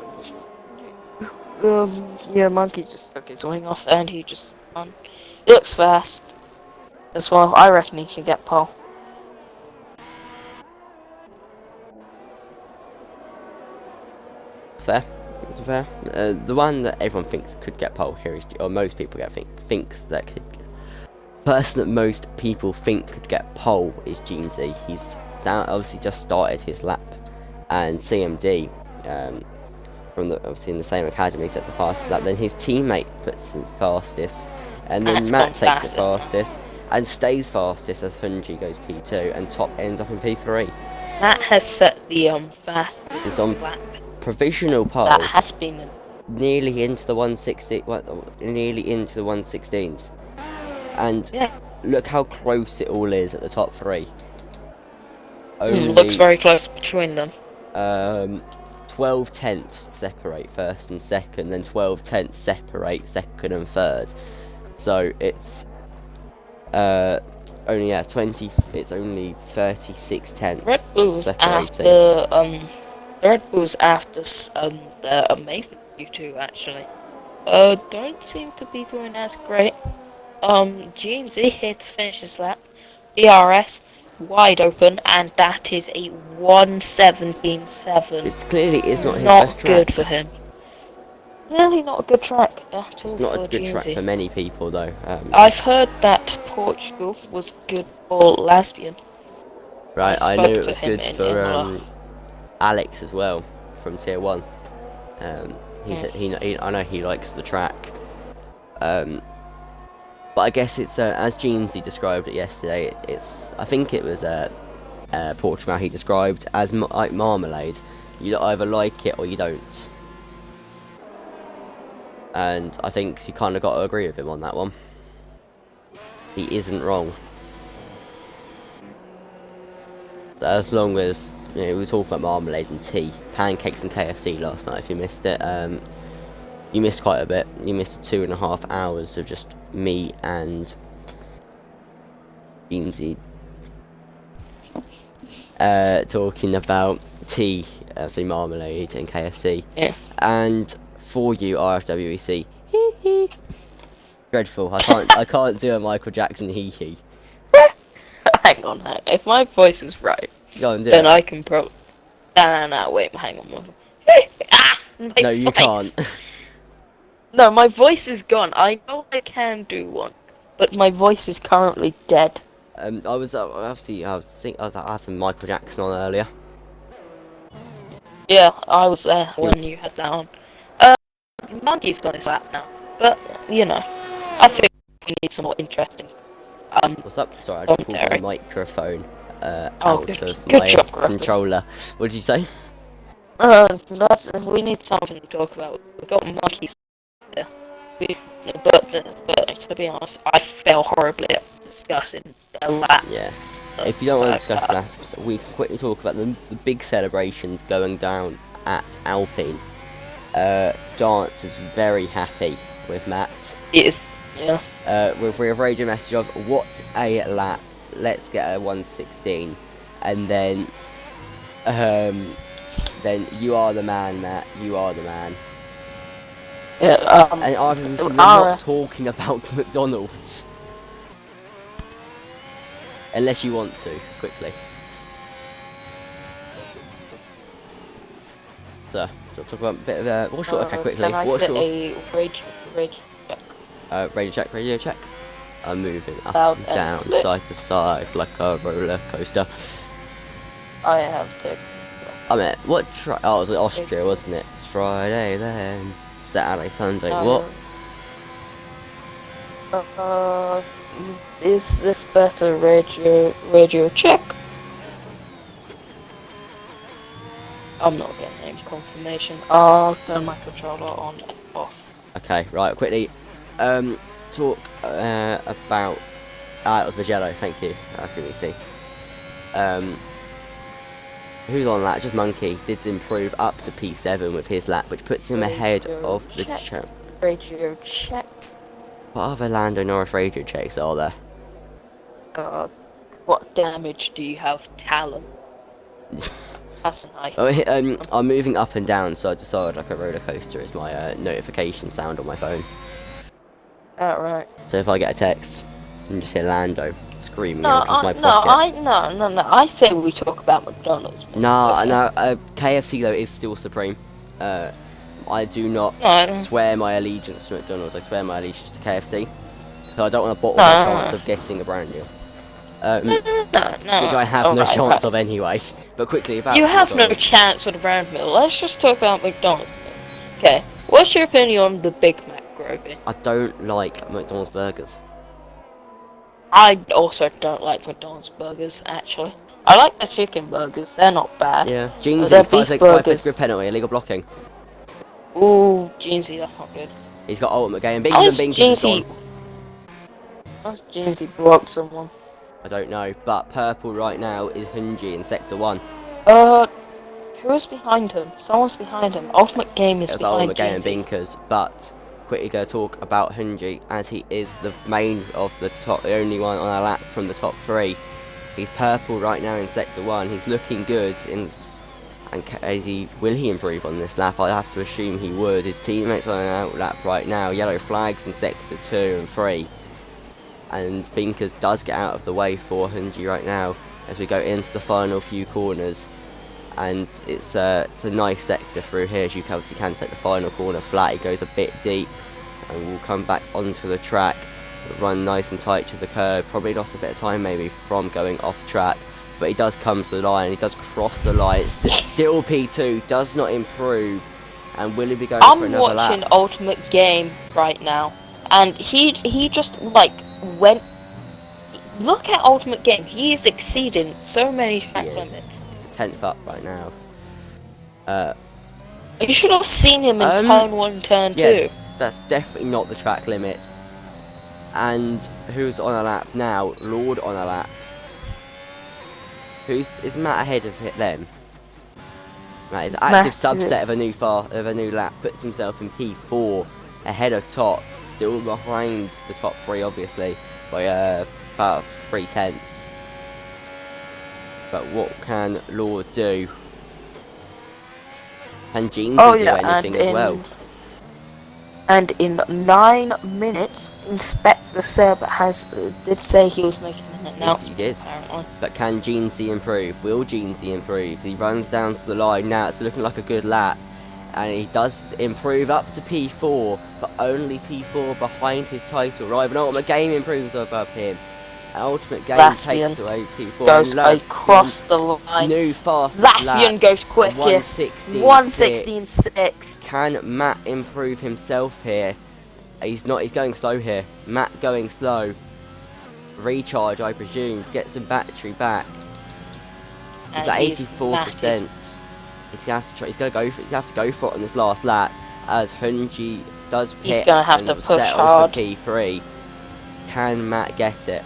Monkey just took his wing off and he just spun. He looks fast as well. I reckon he can get pole. It's fair. It's fair. The one that everyone thinks could get pole here is, or most people thinks that could. The person that most people think could get pole is Jeansy. He's obviously just started his lap, and CMD, obviously in the same academy, sets the fastest lap. Then his teammate puts the fastest, and then Matt takes it fastest and stays fastest as Hunji goes P2 and Top ends up in P3. Matt has set the fastest It's on lap. Provisional pole. That has been nearly into the 160, nearly into the 116s, and look how close it all is at the top three. Looks very close between them. 12 tenths separate first and second, then 12 tenths separate second and third. So it's only 20. It's only 36 tenths Red Bulls separating. Red Bulls after the amazing Q2 actually. Don't seem to be doing as great. Jeansy here to finish his lap. DRS wide open, and that is a 1:17.7. It's clearly is not his best track. Not good for him. Really not a good track at all. It's not for a good Jeansy. track for many people though. I've heard that Portugal was good for lesbian. Right, I knew it was good in for Alex as well from Tier 1. I know he likes the track. But I guess it's as Jeansy described it yesterday. I think it was Portugal he described as like marmalade. You either like it or you don't. And I think you kind of got to agree with him on that one. He isn't wrong. As long as, we were talking about marmalade and tea, pancakes and KFC last night. If you missed it, you missed quite a bit. You missed 2.5 hours of just me and Jeansy talking about tea, say marmalade and KFC. Yeah. And for you, RFWEC, hee hee. Dreadful. I can't do a Michael Jackson hee hee. Hang on, if my voice is right, Go on, do then it. I can probably. No, wait, hang on. No, you can't. No, my voice is gone. I know I can do one, but my voice is currently dead. I was I had some Michael Jackson on earlier. Yeah, I was there when you had that on. Monkey's on his lap now. But, you know, I think we need some more interesting What's up? Sorry, I just pulled my commentary. microphone Oh, out good, of good my job, Griffin. controller. What did you say? We need something to talk about. We've got monkeys here. But to be honest, I fail horribly at discussing a lap. Yeah. If you don't want to discuss that, we can quickly talk about the big celebrations going down at Alpine. Dance is very happy with Matt. It is, yeah. We have radio message of what a lap. Let's get a 116, and then you are the man, Matt. You are the man. Yeah. And obviously we're not talking about McDonald's. Unless you want to, quickly. So, talk about a bit of what's your okay, quickly? Can I what's get your a rage check? radio check. I'm moving up Loud and and down, clear. side to side, like a roller coaster. I have to. I mean, what? Oh, it was Austria, wasn't it? It's Friday then, Saturday, Sunday. What? Is this better radio check? I'm not getting any confirmation. I'll turn my controller on and off. Okay, right, quickly. Talk about. It was Magello. Thank you. I think we see. Who's on that? Just Monkey did improve up to P7 with his lap, which puts him ahead of the champ. Radio check. What other Lando Norris radio checks are there? God, what damage do you have, Talon? That's nice. Oh, I'm moving up and down side to side like a roller coaster. Is my notification sound on my phone. Alright. So if I get a text and just hear Lando screaming out of my pocket. I say we talk about McDonald's. No, KFC though is still supreme. I do not swear my allegiance to McDonald's. I swear my allegiance to KFC. So I don't want to bottle my chance of getting a brand deal. Which I have no chance of anyway. But quickly about you have no McDonald's. chance with a brand meal. Let's just talk about McDonald's. Okay, what's your opinion on the Big Mac, Groby? I don't like McDonald's burgers. I also don't like McDonald's burgers, actually. I like the chicken burgers, they're not bad. Yeah. Jeansy, They're 5 beef fist grip penalty, illegal blocking. Ooh, Jeansy, that's not good. He's got ultimate game. How Binkers is and Binkers is Jeansy... gone. How's Jeansy blocked someone? I don't know, but purple right now is Hunji in sector 1. Who's behind him? Someone's behind him. Ultimate Game is It's behind ultimate game and Jeansy. Binkers, but quickly go talk about Hunji as he is the main of the top, the only one on a lap from the top 3. He's purple right now in sector 1. He's looking good will he improve on this lap? I have to assume he would. His teammates on an out lap right now. Yellow flags in sector 2 and 3. And Binkers does get out of the way for Hunji right now as we go into the final few corners. And it's a nice sector through here, as you obviously can take the final corner flat. He goes a bit deep and we'll come back onto the track, run nice and tight to the curb. Probably lost a bit of time maybe from going off track, but he does come to the line. He does cross the line. Still P2, does not improve. And will he be going for another lap? I'm watching Ultimate Game right now, and he just like went. Look at Ultimate Game. He is exceeding so many track limits. He's a 10th up right now. You should have seen him in turn 1, turn 2. That's definitely not the track limit. And who's on a lap now? Lord on a lap. Is Matt ahead of them? Matt is active subset of a new lap. Puts himself in P4, ahead of top. Still behind the top 3, obviously, by about 3/10. But what can Lord do? Can Jeansy do anything as well? And in 9 minutes, Inspector Seb did say he was making an announcement. He did. Apparently. But can Jeansy improve? Will Jeansy improve? He runs down to the line now. It's looking like a good lap. And he does improve up to P4, but only P4 behind his title rival. Ultimate Game improves above him. Ultimate Game Laspian takes away P4 goes and across the line. new fastest Laspian lap. goes quickest. 1:16.6. Can Matt improve himself here? He's not. He's going slow here. Matt going slow. Recharge, I presume. Get some battery back. He's at 84%. He's gonna have to try. He's gonna go. He's gonna have to go for it on this last lap. As Hunji does pit. He's gonna have to push hard. For P3. Can Matt get it?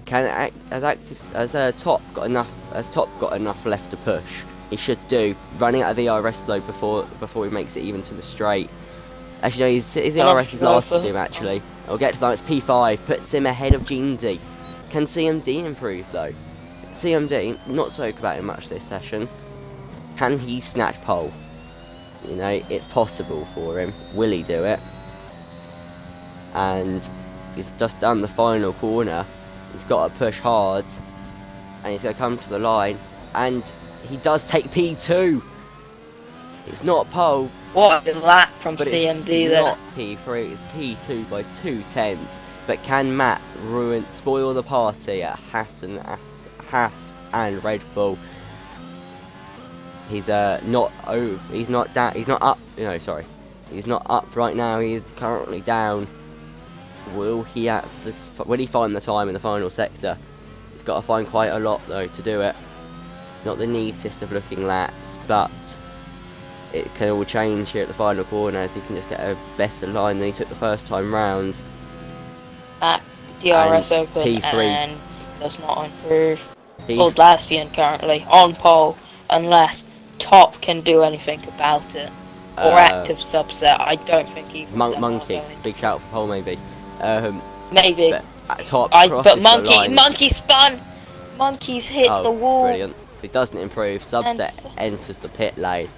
Can Top got enough left to push? He should do. Running out of ERS though before he makes it even to the straight. Actually, no, his ERS is last to do. Actually, I'll get to that. It's P5. Puts him ahead of Jeansy. Can CMD improve though? CMD not spoke about him much this session. Can he snatch pole? You know, it's possible for him. Will he do it? And he's just done the final corner. He's got to push hard, and he's going to come to the line, and he does take P2. It's not pole. What a lap from but CMD it's there. not P3, it's P2 by 2/10. But can Matt spoil the party at Haas and Red Bull? He's not over. He's not down. He's not up. No, sorry. He's not up right now. He is currently down. Will he find the time in the final sector? He's got to find quite a lot though to do it. Not the neatest of looking laps, but it can all change here at the final corner as he can just get a better line than he took the first time round. At DRS and open P3. and he does not improve. Old Laspian currently on pole unless Top can do anything about it. Or active subset. I don't think he. Monkey, big shout for pole maybe. Maybe. But Top but Monkey spun. Monkey's hit the wall. Brilliant. If he doesn't improve, subset enters the pit lane.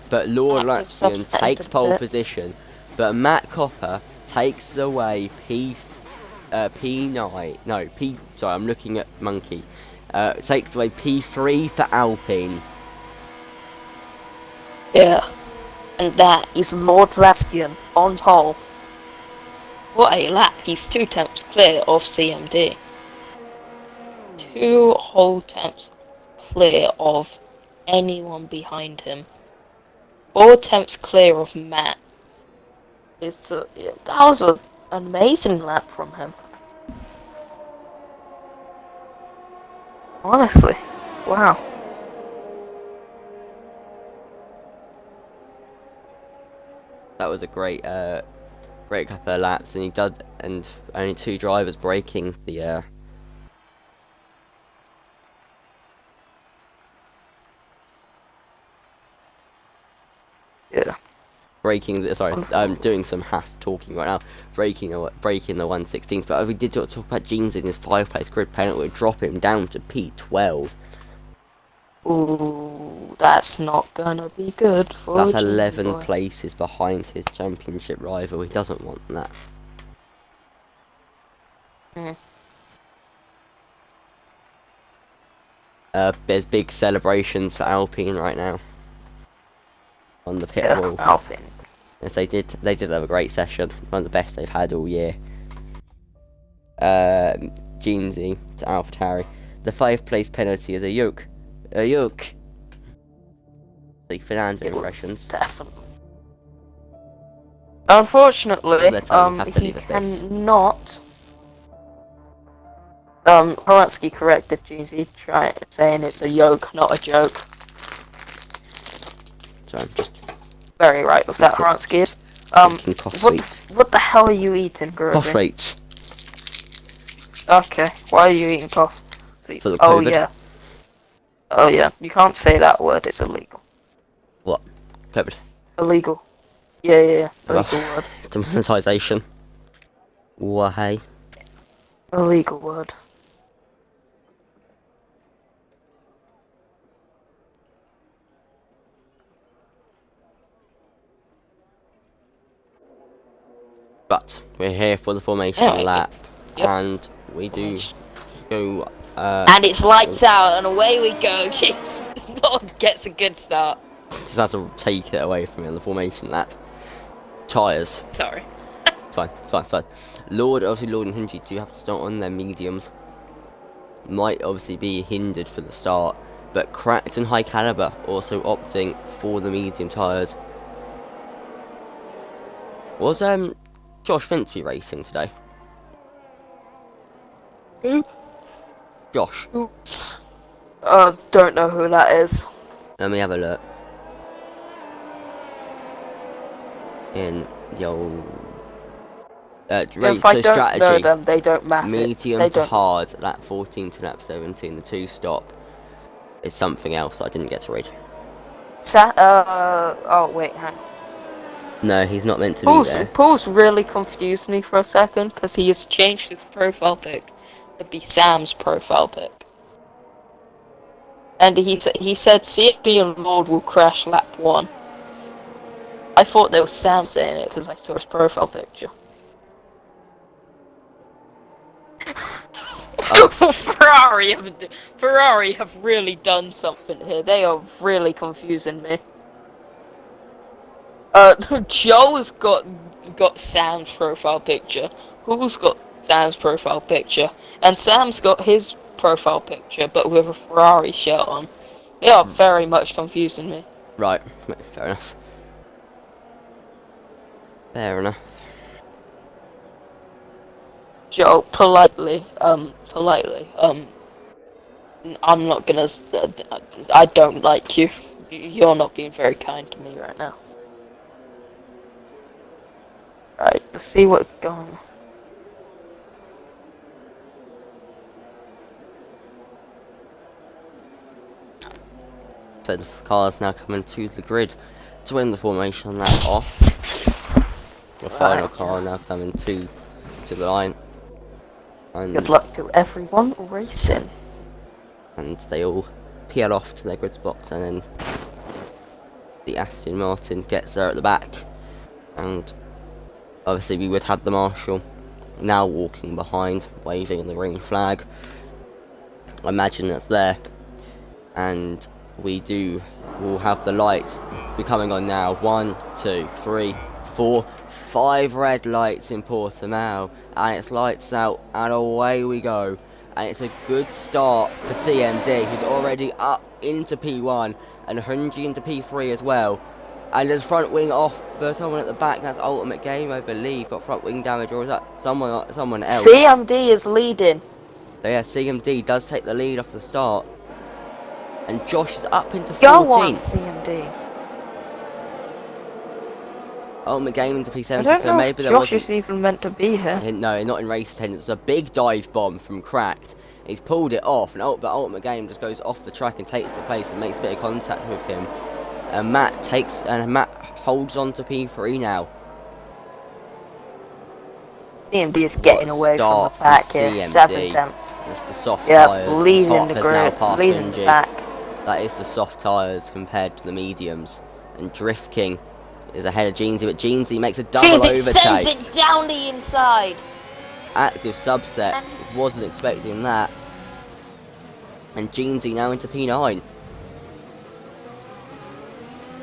But Lord Laxian takes pole position. But Matt Copper takes away P9. No, sorry, I'm looking at Monkey. Takes away P3 for Alpine. Yeah. And that is Lord Laspian on pole. What a lap. He's 2 temps clear of CMD. 2 whole temps clear of anyone behind him. 4 temps clear of Matt. That was an amazing lap from him. Honestly. Wow. That was a great couple of laps, and and only 2 drivers breaking the doing some Haas talking right now, breaking the 116s. But we did talk about Jeans in his 5-place grid penalty, would drop him down to P12. Ooh, that's not gonna be good for That's 11 places behind his championship rival. He doesn't want that. There's big celebrations for Alpine right now on the pit wall. Alpine. Yes, they did have a great session. One of the best they've had all year. Jeansy to AlphaTauri. The 5-place penalty is a yoke. The Fernando impressions. Definitely. Unfortunately, he cannot. Horansky corrected Jeezy, saying it's a yoke, not a joke. So I'm just very right with that, Horansky is. What the hell are you eating, Groovy? Cough rates. Okay, why are you eating cough sweets? Oh yeah. Oh yeah, you can't say that word, it's illegal. What? COVID. Illegal. Yeah. Illegal word. Demonetization. Why? Illegal word. But we're here for the formation lap, and we do go. And it's lights out, and away we go. Jeez, Lord gets a good start. Just have to take it away from me on the formation lap. Tyres. Sorry. It's fine. Obviously Lord and Hingy do have to start on their mediums. Might obviously be hindered for the start, but Cracked and High Caliber also opting for the medium tyres. Was Josh Finchley racing today? Who? Josh. Don't know who that is. Let me have a look. In the old If I don't know them, they don't matter. Medium to hard, lap 14 to lap 17, the 2-stop is something else I didn't get to read. Oh wait, hang on. No, he's not meant to be there. Paul's really confused me for a second, because he has changed his profile pic to be Sam's profile pic. And he said CFB and Lord will crash lap 1. I thought there was Sam saying it, because I saw his profile picture. Ferrari have really done something here. They are really confusing me. Joel's got Sam's profile picture. Who's got Sam's profile picture? And Sam's got his profile picture, but with a Ferrari shirt on. They are very much confusing me. Right, fair enough. Fair enough. Joel, politely, I'm not gonna, I don't like you. You're not being very kind to me right now. Right, let's see what's going on. So the car's now coming to the grid to win the formation lap off. The final car now coming to the line. And good luck to everyone racing. And they all peel off to their grid spots, and then the Aston Martin gets there at the back. And obviously we would have the Marshal now walking behind, waving the green flag. I imagine that's there. And we'll have the lights be coming on now. 1, 2, 3, 4, 5 red lights in Portimao, and it's lights out, and away we go. And it's a good start for CMD, who's already up into P1, and Hunji into P3 as well. And there's front wing off for someone at the back. That's Ultimate Game, I believe, got front wing damage, or is that someone else? CMD is leading. So yeah, CMD does take the lead off the start. And Josh is up into 14th. Go on, CMD. Ultimate Game into P70, I don't so know maybe if there Josh wasn't... is even meant to be here. No, not in race attendance. It's a big dive bomb from Cracked. He's pulled it off, and but Ultimate Game just goes off the track and takes the place and makes a bit of contact with him. And Matt holds on to P3 now. CMD is getting away from the pack here. 7 tenths. That's the soft yep, tyres. Leading the grid, leading the back. That is the soft tyres compared to the mediums. And Drift King is ahead of Jeansy, but Jeansy makes a double overtake. Sends it down the inside. Active subset, wasn't expecting that. And Jeansy now into P9.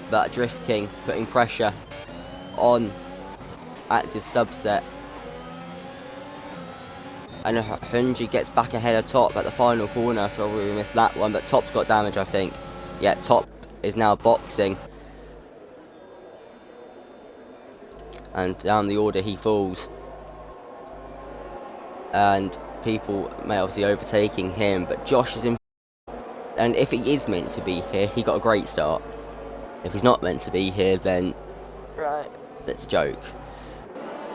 But Drift King putting pressure on active subset. And Hunji gets back ahead of Top at the final corner, so we missed that one, but Top's got damage, I think. Yeah, Top is now boxing. And down the order he falls. And people may obviously overtaking him, but Josh is in. And if he is meant to be here, he got a great start. If he's not meant to be here, then right, that's a joke.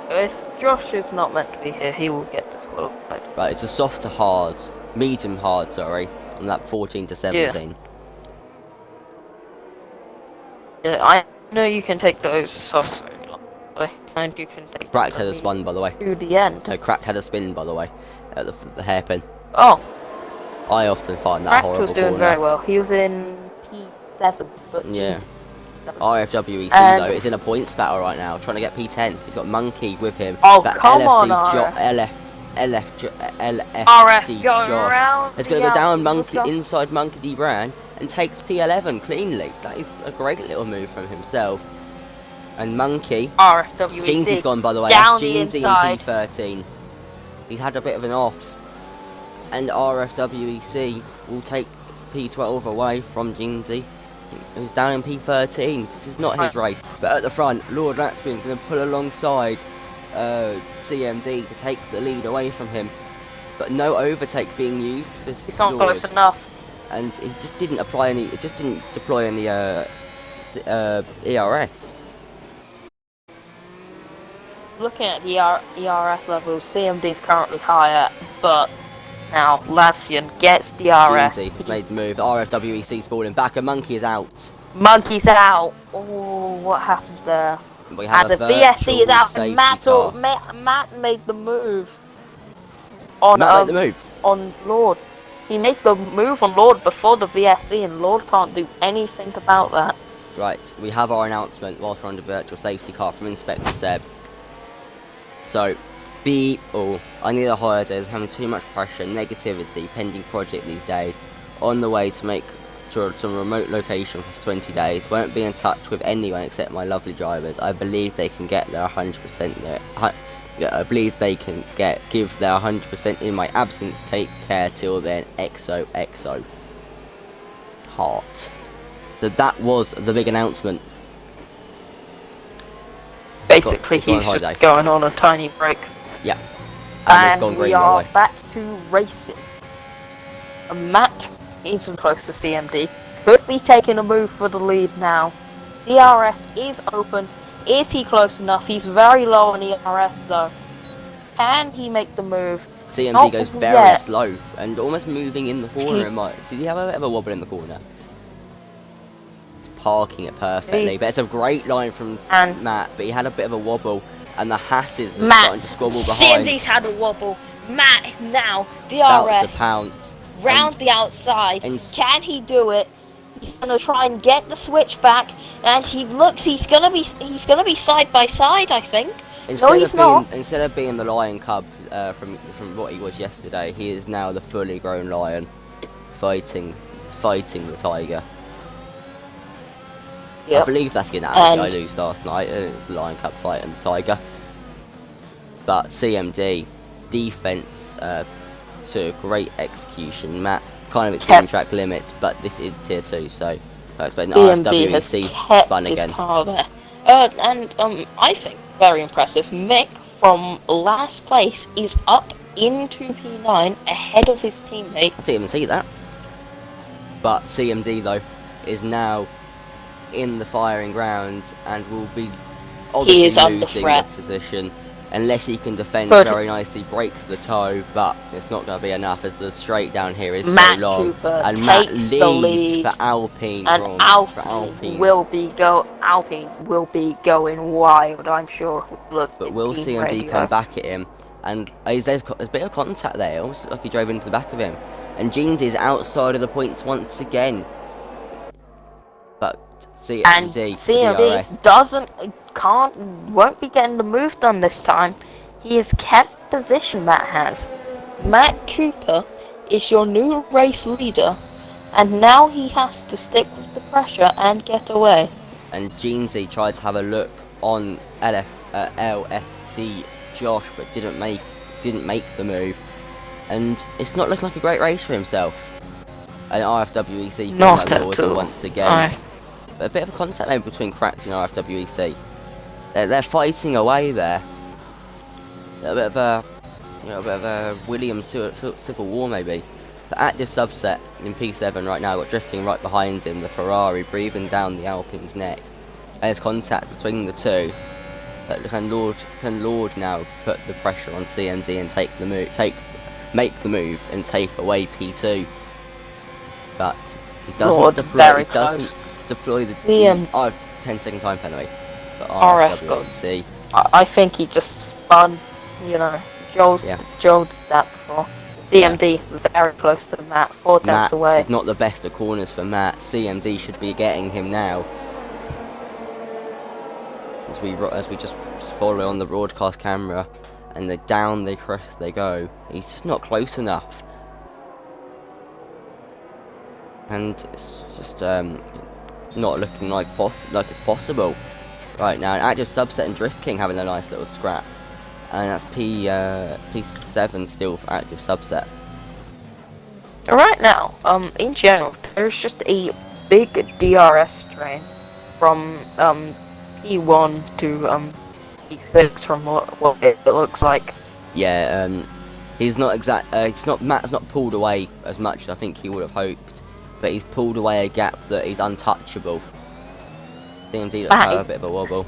If Josh is not meant to be here, he will get disqualified. Right, it's a soft to hard, medium hard, sorry, on that 14 to 17. Yeah, I know you can take those soft, and you can take. Cracked had a spin, by the way. To the end. No, Cracked had a spin, by the way, at the hairpin. Oh. I often find that Cracked horrible. Was doing corner. very well. He was in P7, but yeah. RFWEC though is in a points battle right now, trying to get P10. He's got Monkey with him. Oh, but come on, LFC Josh. It's going to go down Monkey inside Monkey D-Bran and takes P11 cleanly. That is a great little move from himself. And Monkey. RFWEC. Jeansy's gone, by the way. Down That's the Jeansy inside. in P13. He's had a bit of an off. And RFWEC will take P12 away from Jeansy, who's down in P13. This is not his race. But at the front, Lord Ratsbin going to pull alongside CMD to take the lead away from him. But no overtake being used for It's not Lord. close enough. And he just didn't apply any. It just didn't deploy any ERS. Looking at the ERS levels, CMD is currently higher, but now Lasvian gets the RS. Jeansy has made the move. RFWEC's falling back, and Monkey is out. Monkey's out. Oh, what happened there? We have As a VSC is out, and Matt made the move. On Matt made the move. On Lord. He made the move on Lord before the VSC, and Lord can't do anything about that. Right, we have our announcement whilst we're on the virtual safety car from Inspector Seb. So, I need a holiday. I'm having too much pressure, negativity, pending project these days. On the way to some remote location for 20 days. Won't be in touch with anyone except my lovely drivers. I believe they can get their 100% there. I believe they can give their 100% in my absence. Take care till then. XOXO. Heart. So that was the big announcement. Basically, he's just going on a tiny break. Yeah. And we are back to racing. Matt isn't close to CMD. Could be taking a move for the lead now. DRS is open. Is he close enough? He's very low on ERS though. Can he make the move? CMD goes very slow and almost moving in the corner. Did he have a bit of a wobble in the corner? It's parking it perfectly. But it's a great line from Matt, but he had a bit of a wobble and the Hasses are starting to squabble behind. CMD's had a wobble. Matt now, about DRS. to pounce. Round the outside. Can he do it? He's gonna try and get the switch back, and he's gonna be side by side, I think. Instead of being the lion cub from what he was yesterday, he is now the fully grown lion, fighting the tiger. Yep. I believe that's the analogy I used last night, the lion cub fighting the tiger. But CMD defense to great execution. Matt kind of exceeding track limits, but this is tier 2, so I expect RFWEC spun again. Car there. And I think very impressive. Mick from last place is up into P9 ahead of his teammate. I didn't even see that. But CMD though is now in the firing ground and will be obviously losing the position. Unless he can defend very nicely, breaks the toe, but it's not going to be enough as the straight down here is so long. And Matt leads for Alpine. And Alpine will be going wild, I'm sure. Look, but will CMD come back at him? And there's a bit of contact there, almost looked like he drove into the back of him. And Jeans is outside of the points once again. But CMD won't be getting the move done this time. He has kept position, Matt has. Matt Cooper is your new race leader, and now he has to stick with the pressure and get away. And Jeansy tried to have a look on LFC Josh, but didn't make the move. And it's not looking like a great race for himself. And RFWEC not at all. Once again. A bit of a contact maybe between Cracks and RFWEC. They're fighting away there. A bit of a Williams civil war maybe. The active subset in P7 right now got drifting right behind him, the Ferrari breathing down the Alpine's neck. There's contact between the two. But can Lord now put the pressure on CMD and make the move and take away P2? But he doesn't deploy the 10-second time penalty for RFWEC. I think he just spun, Joel did that before. CMD very close to Matt, 4 tenths away. Matt is not the best of corners for Matt. CMD should be getting him now. As we just follow on the broadcast camera, and down the crest they go. He's just not close enough. And it's just not looking like it's possible. right now. And Active Subset and Drift King having a nice little scrap. And that's P7 still for Active Subset. Right now, in general, there's just a big DRS train from P1 to P6 from what it looks like. Yeah, he's not Matt's not pulled away as much as I think he would have hoped, but he's pulled away a gap that is untouchable. CMD looks like a bit of a wobble.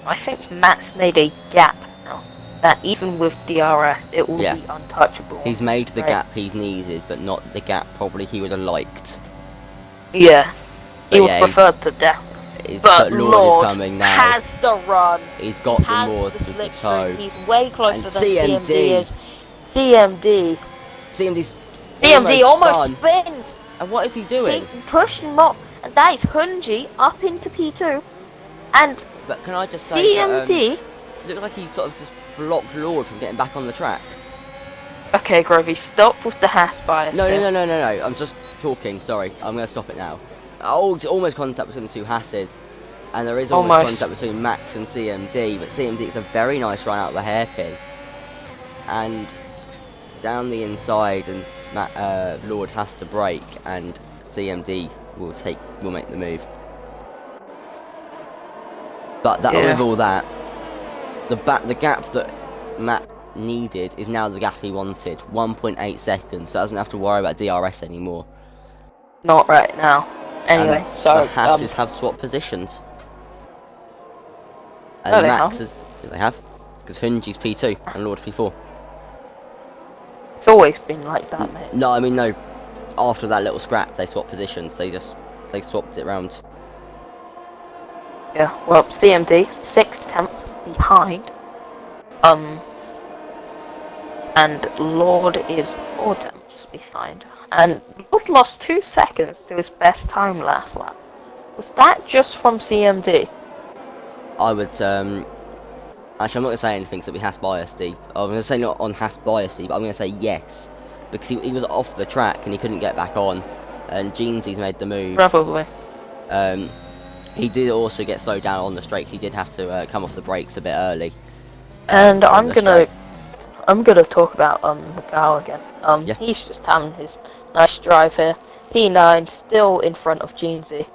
I think Matt's made a gap now that even with DRS it will be untouchable. He's made the gap he's needed, but not the gap probably he would have liked. Yeah, he would prefer to death. But Lord is coming now. Has the run. He's got the Lord to the toe. He's way closer and than CMD is. CMD almost spins. And what is he doing? He pushed him off, and that is Hunji up into P2. And but can I just say CMD looks like he sort of just blocked Lord from getting back on the track. Okay, Grovey, stop with the Haas bias. No. I'm just talking. Sorry, I'm going to stop it now. Oh, it's almost contact between the two Hasses. And there is almost contact between Max and CMD. But CMD is a very nice run out of the hairpin. And down the inside, and Lord has to brake. And CMD will make the move. But with all that, the gap that Matt needed is now the gap he wanted. 1.8 seconds, so doesn't have to worry about DRS anymore. Not right now. Anyway, so the Hasses have swapped positions. And they have, because Hunji's P2 and Lord's P4. It's always been like that, mate. No, I mean no. After that little scrap, they swapped positions. They swapped it round. Yeah, well, CMD 6 tenths behind. And Lord is 4 tenths behind. And Lord lost 2 seconds to his best time last lap. Was that just from CMD? I would, actually I'm not going to say anything because it'll be Haas bias deep. I'm going to say not on Haas bias deep, but I'm going to say yes. Because he was off the track and he couldn't get back on. And Jeansy's made the move. Probably. He did also get slowed down on the straight. He did have to come off the brakes a bit early. And I'm gonna talk about Miguel again. He's just having his nice drive here. P9 still in front of Jeansy.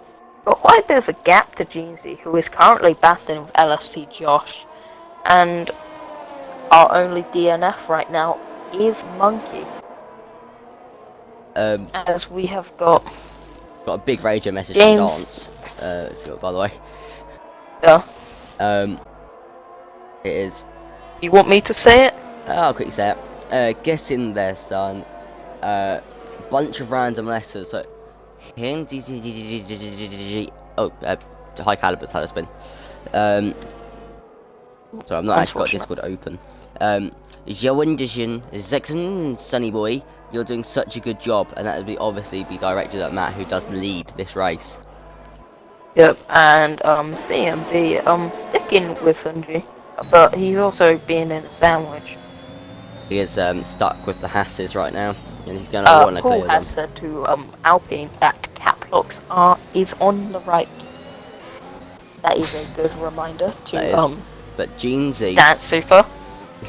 Got quite a bit of a gap to Jeansy, who is currently battling with LFC Josh. And our only DNF right now is Monkey. As we have got a big radio message from Dance. By the way. Yeah. It is. You want me to say it? I'll quickly say it. Get in there, son. Bunch of random letters. So, high calibers had a spin. So I'm not actually got Discord open. Joandition, Zexon, Sunny Boy, you're doing such a good job, and that would obviously be directed at Matt, who does lead this race. Yep, and CMD sticking with Hunji, but he's also being in a sandwich. He is stuck with the Hasses right now, and he's going to want to clear them. Paul has said to Alpine that cap locks is on the right. That is a good reminder to but Jeansy Dance Super.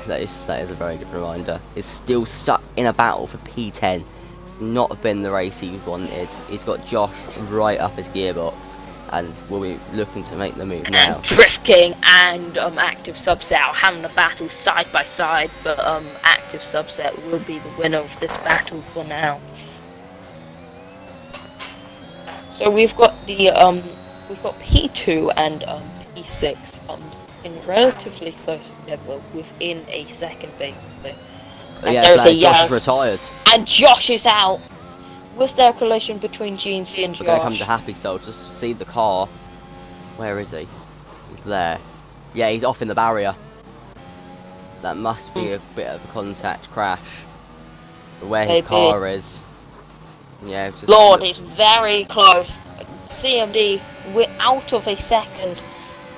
that is a very good reminder. Is still stuck in a battle for P10. It's not been the race he wanted. He's got Josh right up his gearbox, and we'll be looking to make the move now. And Drift King and Active Subset are having a battle side by side, but Active Subset will be the winner of this battle for now. So we've got P2 and P6 in relatively close together within a second basically. And Josh is retired. And Josh is out. Was there a collision between Jeansy and Josh? We're going to come to Happy Soul just to see the car. Where is he? He's there. Yeah, he's off in the barrier. That must be a bit of a contact crash. Where his car is. Yeah, it's just Lord is very close. CMD, we're out of a second.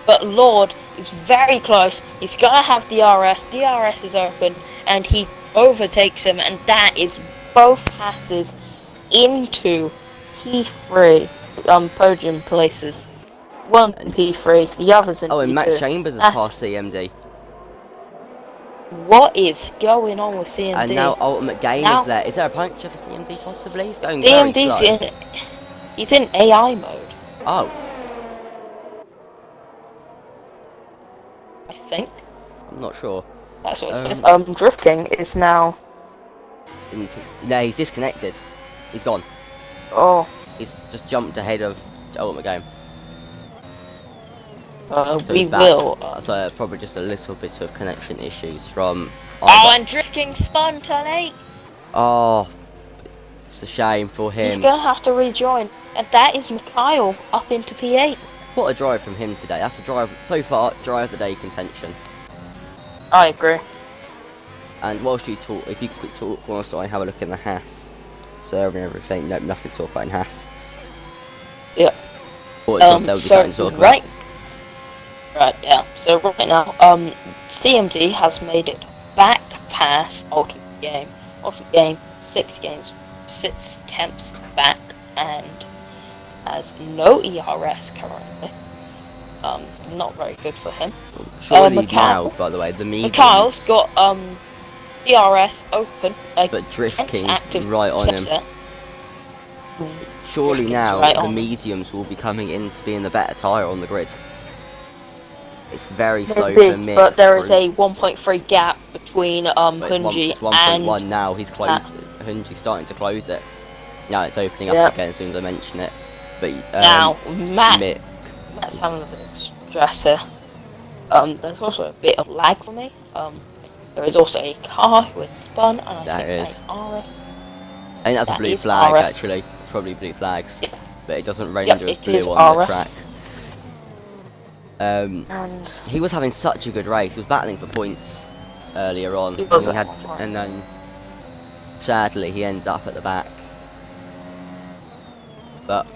But Lord is very close. He's gonna have DRS. DRS is open, and he overtakes him, and that is both passes into P3. podium places. One in P3, the other's in Oh, and P2. Max Chambers has passed CMD. What is going on with CMD? And now Ultimate Game Now- is there. Is there a puncture for CMD possibly? He's going very CMD's slow. he's in AI mode, Oh, I think. I'm not sure. That's what it says. Drift King is now. No, he's disconnected. He's gone. Oh, He's just jumped ahead of Ultimate Game. So we he's back. will. So probably just a little bit of connection issues from. Oh, and Drift King spun, Tony. Oh, it's a shame for He's him. gonna have to rejoin, and that is Mikhail up into P8. What a drive from him today. That's a drive so far. Drive of the day contention. I agree. And whilst you talk, if you can quick talk whilst I have a look in the Haas server and everything. No, nothing to talk about in Haas. Yeah. They'll be something to talk about. Right, yeah. So right now, CMD has made it back past Ultimate Game. Ultimate Game, 6 games, 6 attempts back, and has no ERS currently. Not very good for him. Surely now, by the way, the mediums. Mikhail's got ERS open. But Drift King right on him. Surely now the mediums will be coming in to being the better tyre on the grid. It's very slow for Mick. But there is a 1.3 gap between Hunji it's 1.1 now. He's closed. Hunji's starting to close it. Now it's opening up again as soon as I mention it. But now Mick. Matt's having a bit of stress here. There's also a bit of lag for me. There is also a car with spun, and I think that's RF. I think that's a blue flag actually. It's probably blue flags, but it doesn't render as blue on the track. And he was having such a good race. He was battling for points earlier on, and then sadly he ends up at the back. But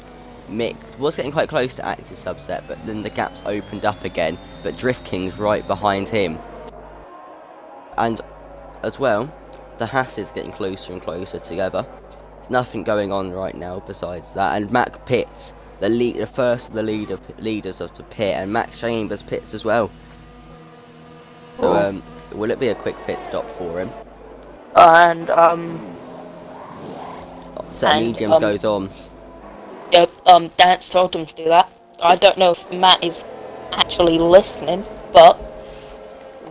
Mick was getting quite close to active subset, but then the gaps opened up again. But Drift King's right behind him, and as well, the Haas is getting closer and closer together. There's nothing going on right now besides that, and Mac pits. The first of the leaders of the pit, and Max Chambers pits as well. So, will it be a quick pit stop for him? And set mediums goes on. Yep. Dance told him to do that. I don't know if Matt is actually listening, but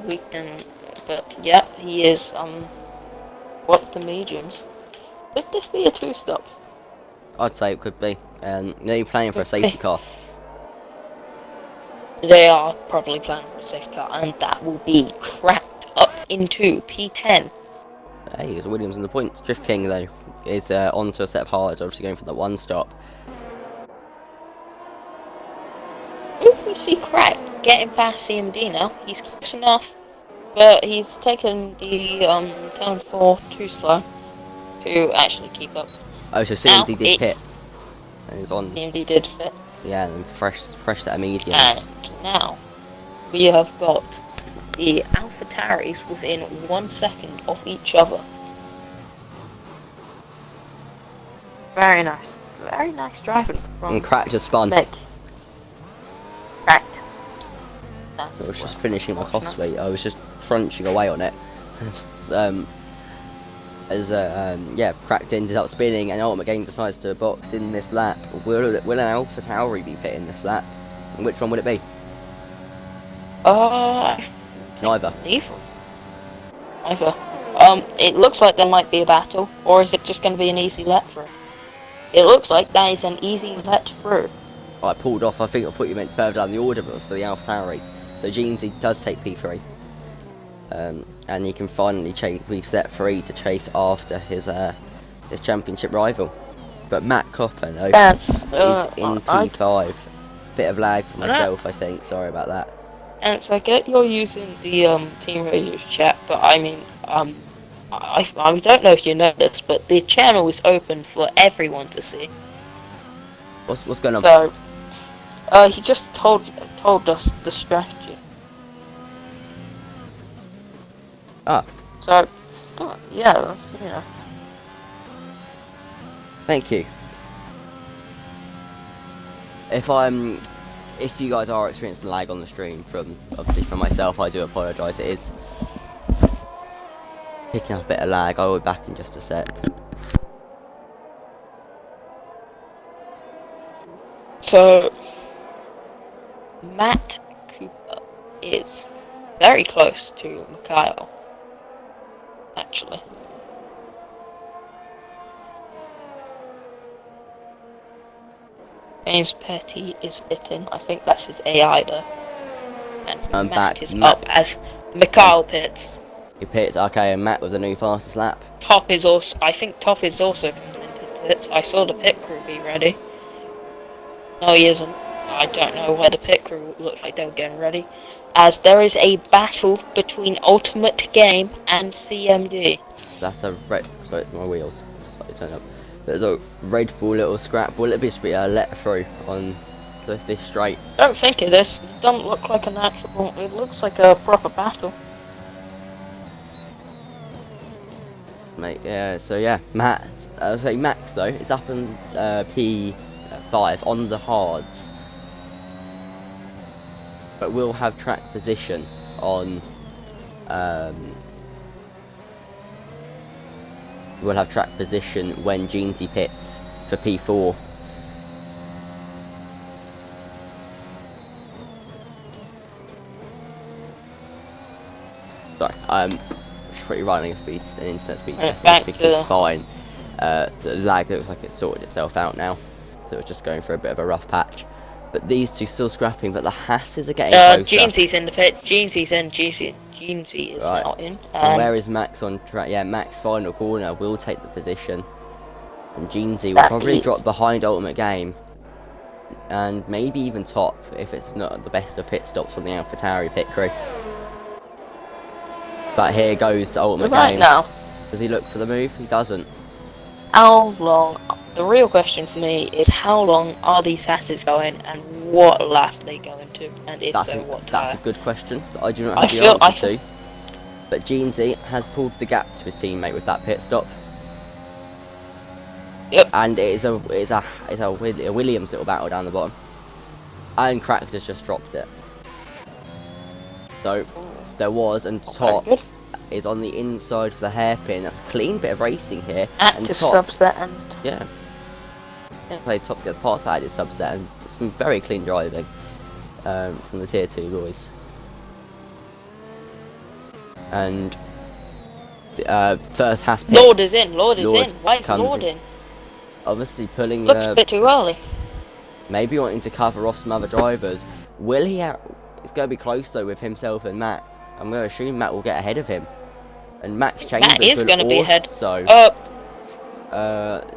we can. But yeah, he is. What the mediums? Could this be a 2-stop? I'd say it could be. They're playing for a safety car. They are probably planning for a safety car, and that will be cracked up into P10. Hey, there's Williams in the points. Drift King, though, is onto a set of hards, obviously going for the 1-stop. We see Crack getting past CMD now. He's close enough, but he's taken the turn 4 too slow to actually keep up. Oh, so CMD did pit. And it's on. CMD did pit. Yeah, and fresh set of mediums. And now we have got the Alpha Taris within 1 second of each other. Very nice. Very nice driving from And Crack just spun. Mick. Cracked. I was just finishing my crossway. I was just crunching away on it. Yeah, Cracked ended up spinning, and Ultimate Game decides to box in this lap. Will an Alpha Tauri be pitting this lap? And which one would it be? Neither. Neither. It looks like there might be a battle, or is it just going to be an easy let through? It looks like that is an easy let through. I pulled off. I thought you meant further down the order, but it was for the Alpha Tauri. So Jeansy does take P3. And he can finally reset 3 to chase after his championship rival. But Matt Copper, though, is in P5. Bit of lag for myself, I think. Sorry about that. And so I get you're using the Team Radio chat, but I mean, I don't know if you know this, but the channel is open for everyone to see. What's going on? So, he just told us the strategy. So, yeah, that's, you know. Thank you. if you guys are experiencing lag on the stream, from myself, I do apologise. It is picking up a bit of lag. I'll be back in just a sec. So, Matt Cooper is very close to Mikhail, actually. James Petty is bitten. I think that's his AI though. And I'm Matt back. is up as Mikhail pits. You picked, okay, and Matt with the new fastest lap. Top is also, I think Top is also coming into pits. I saw the pit crew be ready. No, he isn't. I don't know where the pit crew looked like they were getting ready. As there is a battle between Ultimate Game and CMD. That's a red. Sorry, my wheels slightly turned up. There's a Red Bull little scrap. Will it be a let through on this straight? I don't think it is. It doesn't look like an actual. It looks like a proper battle. Mate, yeah. So yeah, Max though, it's up in P5 on the hards, but we'll have track position on. We'll have track position when Jeansy pits for P4. Sorry, pretty running an internet speed test. I think it's fine. The lag looks like it's sorted itself out now, so it's just going through a bit of a rough patch. But these two still scrapping, but the Hasses are getting closer. Jeansy's in the pit. Jeansy's in. Jeansy is now in. And where is Max on track? Yeah, Max final corner will take the position, and Jeansy will probably drop behind Ultimate Game, and maybe even Top if it's not the best of pit stops from the AlphaTauri pit crew. But here goes Ultimate Game. Now, does he look for the move? He doesn't. How long? The real question for me is how long are these Hasses going, and what lap are they going to, and if so, what tire? That's a good question that I do not have the answer to. But Jeansy has pulled the gap to his teammate with that pit stop. Yep. And it is a Williams little battle down the bottom. And Cracked has just dropped it. So there was, and Top is on the inside for the hairpin. That's a clean bit of racing here. Active and Top, subset and yeah. Play Top gets past that subset, and some very clean driving from the tier 2 boys. And first Haas pits. Lord is in. Lord is in. Why is Lord in? Obviously pulling. Looks a bit too early. Maybe wanting to cover off some other drivers. Will he? It's going to be close though with himself and Matt. I'm going to assume Matt will get ahead of him. And Max Chambers Matt is going to be ahead.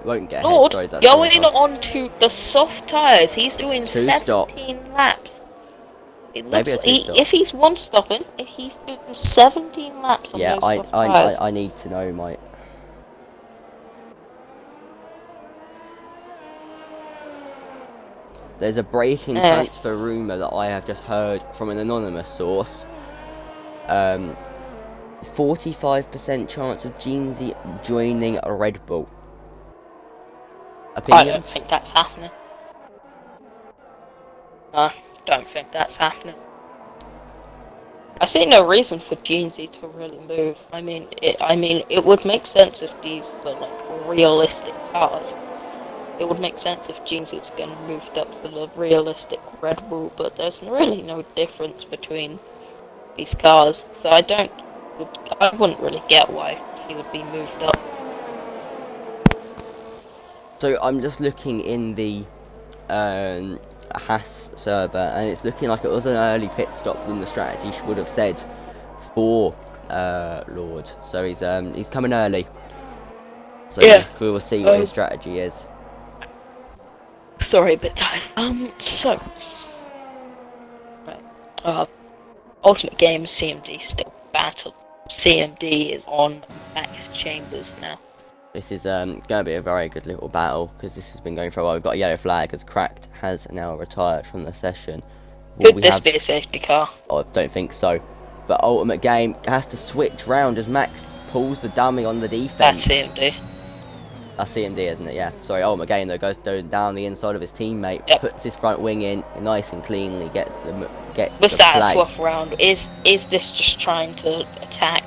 Won't get Lord, ahead. Sorry, going on to the soft tyres. He's doing 17 laps. It looks if he's one stopping, if he's doing 17 laps on those soft tyres. I need to know, mate. There's a breaking transfer rumour that I have just heard from an anonymous source. 45% chance of Jeansy joining a Red Bull. Opinions? I don't think that's happening. No, don't think that's happening. I see no reason for Jeansy to really move. I mean, it would make sense if these were like realistic cars. It would make sense if Jeansy was getting moved up to the realistic Red Bull, but there's really no difference between these cars, so I wouldn't really get why he would be moved up. So I'm just looking in the Haas server, and it's looking like it was an early pit stop than the strategy would have said for Lord. So he's coming early. So yeah, we will see what his strategy is. Sorry, a bit tired. Ultimate Game CMD still battle. CMD is on Max Chambers now. This is going to be a very good little battle, because this has been going for a while. We've got a yellow flag as Cracked has now retired from the session. Could this be a safety car? Oh, I don't think so. But Ultimate Game has to switch round as Max pulls the dummy on the defense. That's CMD. That's CMD, isn't it? Yeah. Sorry, again though, goes down the inside of his teammate, Yep. puts his front wing in, nice and cleanly, gets the Was that a place. swap round? Is this just trying to attack?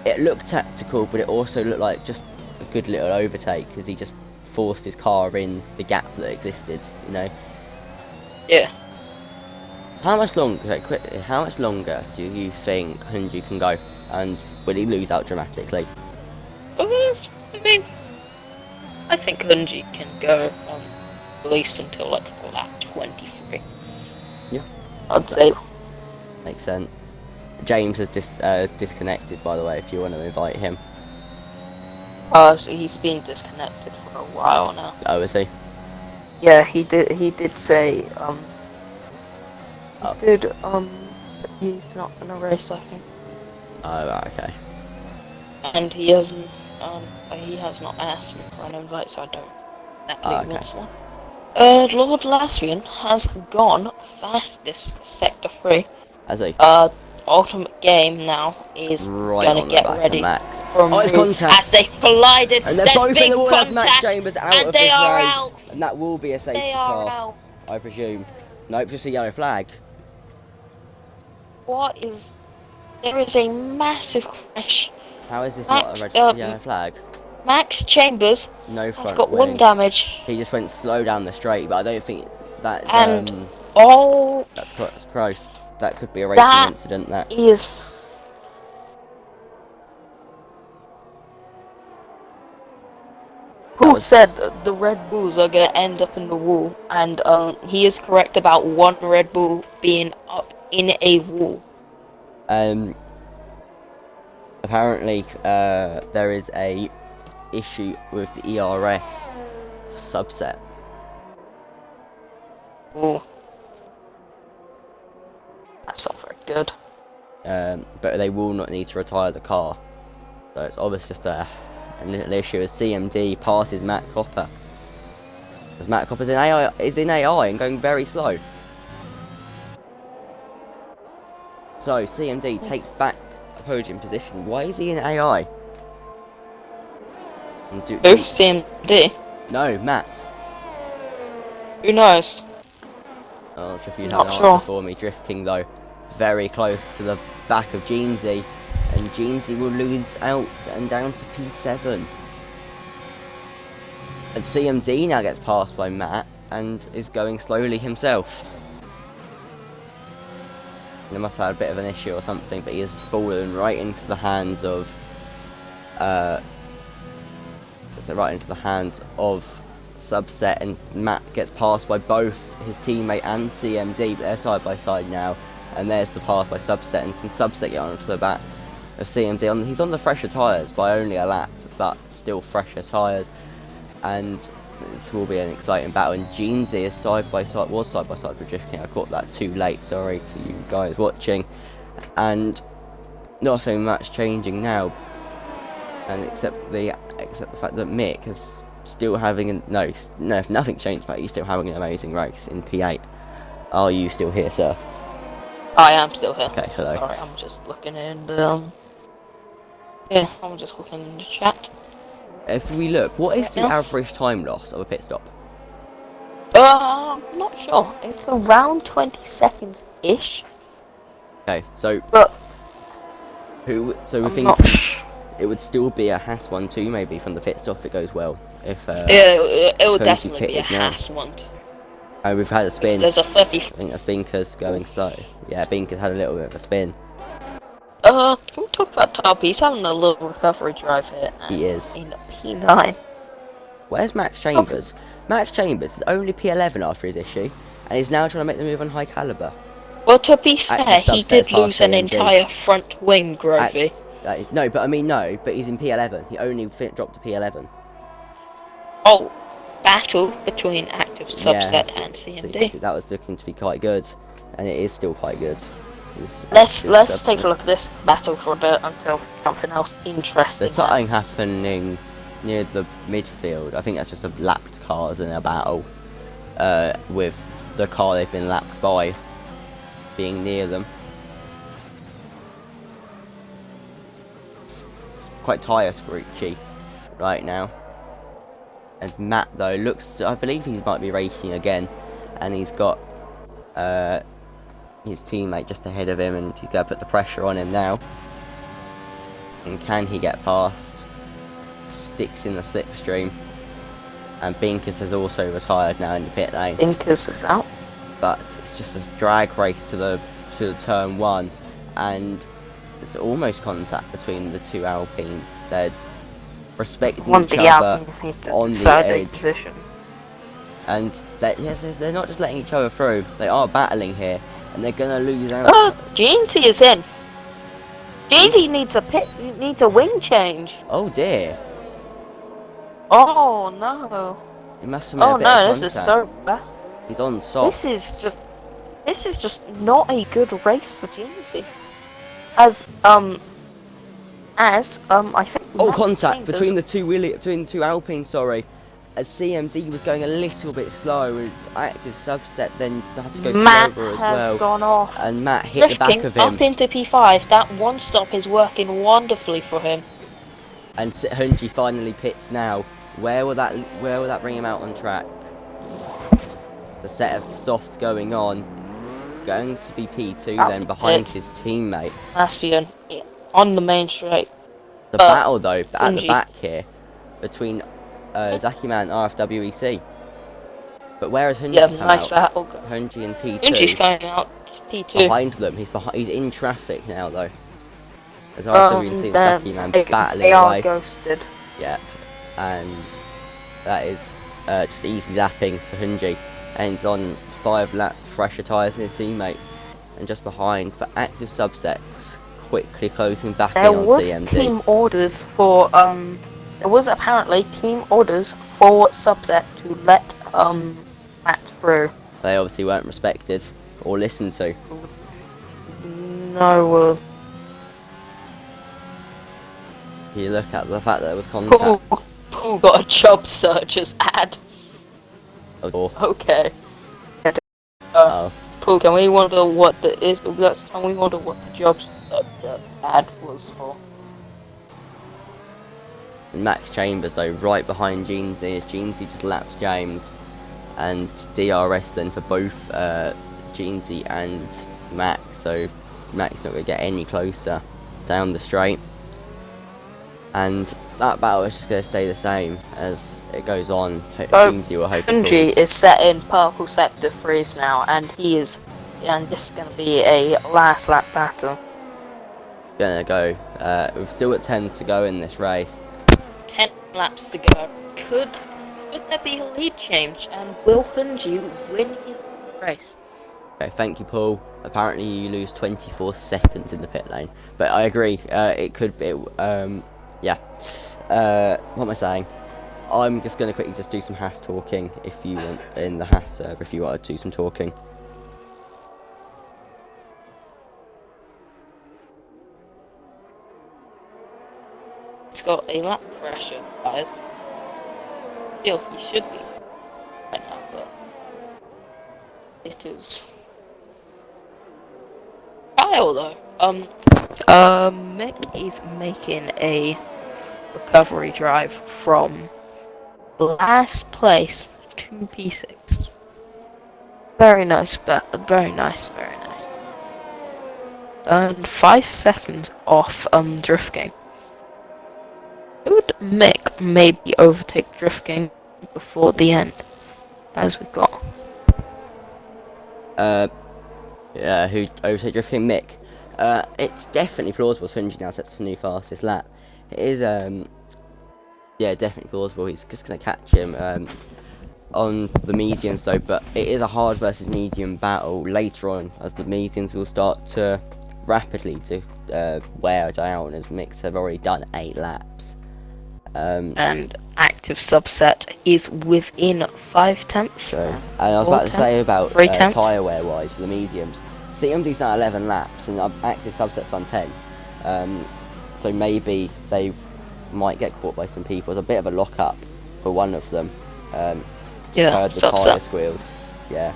It looked tactical, but it also looked like just a good little overtake, because he just forced his car in the gap that existed, you know. Yeah. How much longer, quickly, how much longer do you think Hunji can go? And will he lose out dramatically? I mean, I think Hunji can go at least until like lap 23. Yeah. I'd say. Makes sense. James is disconnected, by the way, if you want to invite him. So he's been disconnected for a while now. Oh, is he? Yeah, he did say Oh. he's not gonna race, I think. Oh, right, okay. And he has not asked me for an invite, so I don't exactly want one. Lord Lasvian has gone fastest sector 3. Has he? Ultimate Game now is Right gonna on get the back ready of Max. for Oh, it's move contact! as they collided. And they're There's both big in the wall. That's contact, Max Chambers out and of they this are race. out. And that will be a safety They are car, out. I presume. Nope, just a yellow flag. What is? There is a massive crash. How is this Max, not a yellow flag? Max Chambers No has front got wing. 1 damage. He just went slow down the straight, but I don't think that's And oh, that's close. That could be a racing incident. That is. Who said the Red Bulls are gonna end up in the wall? And he is correct about one Red Bull being up in a wall. Apparently there is a issue with the ERS subset. Ooh. That's not very good. But they will not need to retire the car. So it's obviously just a little issue as CMD passes Matt Copper. As Matt Copper's in AI and going very slow. So CMD takes back a podium position. Why is he in AI? Who? CMD? No, Matt. Who knows? Oh, not sure if you have Not an sure. answer for me. Drift King though, very close to the back of Jeansy, and Jeansy will lose out and down to P7. And CMD now gets passed by Matt and is going slowly himself. They must have had a bit of an issue or something, but he has fallen right into the hands of Subset, and Matt gets passed by both his teammate and CMD, but they're side by side now, and there's the pass by Subset, and since Subset get onto the back of CMD, he's on the fresher tyres by only a lap, but still fresher tyres, and this will be an exciting battle. And Jeansy is side by side with Drift King. I caught that too late, sorry for you guys watching, and nothing much changing now, and except the fact that Mick is still having if nothing changed, but he's still having an amazing race in P8. Are you still here, sir? I am still here. Okay, hello. Alright, I'm just looking in I'm just looking in the chat. If we look, what is the Yeah. average time loss of a pit stop? I'm not sure. It's around 20 seconds ish. Okay, so But we I'm think not it would still be a Haas 1-2 maybe from the pit stop if it goes well. If it will Koji definitely be a pitted now. Haas one. and we've had a spin. There's a 30. I think that's Binker's going slow. Yeah, Binker's had a little bit of a spin. Can we talk about Top? He's having a little recovery drive here. He is. In P9. Where's Max Chambers? Max Chambers is only P11 after his issue, and he's now trying to make the move on high caliber. Well, to be fair, Active he subsets did past lose an CMG. entire front wing, Grovey. No, but he's in P11. He only dropped to P11. Oh, battle between active subset and CMD. So that was looking to be quite good, and it is still quite good. Let's take a look at this battle for a bit until something else interesting. There's something happening near the midfield. I think that's just a lapped cars in a battle with the car they've been lapped by being near them. It's quite tyre screechy right now. And Matt though I believe he might be racing again, and he's got his teammate just ahead of him, and he's going to put the pressure on him now. And can he get past? Sticks in the slipstream, and Binkers has also retired now in the pit lane. Binkers is out. But it's just a drag race to the turn one, and it's almost contact between the two Alpines. They're respecting each other on the edge. Position. And they're not just letting each other through, they are battling here, and they're gonna lose out. Oh, Jeansy is in. Jeansy needs a wing change. Oh dear. Oh no. He must have made a bit of contact. This is so bad. He's on soft. This is just not a good race for Jeansy. As I think. Oh, contact between the two Alpines. Sorry, as CMD was going a little bit slow, and active subset then had to go slower as well. Matt has gone off, and Matt hit the back of him. Up into P5. That one stop is working wonderfully for him. And Hunji finally pits now. Where will that bring him out on track? The set of softs going on. It's going to be P2 then behind his teammate. Aspian on the main straight. The battle though at the back here between Zakiman and RFWEC. But where has Hunji come nice out? battle. Hunji and P2. Hunji's coming out P2. Behind them. He's in traffic now though. As RFWEC and Zakiman battling they away. are ghosted. Yeah, and that is just easy lapping for Hunji. And he's on 5 lap fresher tyres than his teammate. And just behind, but active subsets quickly closing back in on CMD. There was apparently team orders for Subset to let Matt through. They obviously weren't respected or listened to. No. You look at the fact that there was contact. Paul got a job searches ad. Oh. Okay. Paul, can we wonder what the jobs ad was for? Max Chambers though right behind Jeansy as Jeansy just laps James, and DRS then for both Jeansy and Max, so Max not going to get any closer down the straight, and that battle is just going to stay the same as it goes on. Jeansy will hope. Hunji is set in purple sector freeze now, and this is going to be a last lap battle. Gonna go. We've still got 10 to go in this race. 10 laps to go. Could there be a lead change, and will Hunji win his race? Okay, thank you, Paul. Apparently you lose 24 seconds in the pit lane, but I agree. It could be. Yeah. What am I saying? I'm just gonna quickly just do some Haas talking. If you want in the Haas server, if you want to do some talking. It's got a lap pressure, guys. Still, he should be right now, but it is. Kyle though, Mick is making a recovery drive from last place to P6. Very nice, but very nice. And 5 seconds off drifting. Would Mick maybe overtake drifting before the end, as we've got? Yeah, who overtake drifting? Mick. It's definitely plausible. Hunji now sets the new fastest lap. It is yeah, definitely plausible. He's just gonna catch him on the mediums though, but it is a hard versus medium battle later on, as the mediums will start to rapidly to wear down, as Micks have already done 8 laps. And active subset is within 5 tenths. So, and I was about to say about tyre wear wise for the mediums. CMD's done 11 laps and active subset's done 10. So maybe they might get caught by some people. It's a bit of a lock up for one of them. Yeah, heard the tyre squeals. Yeah,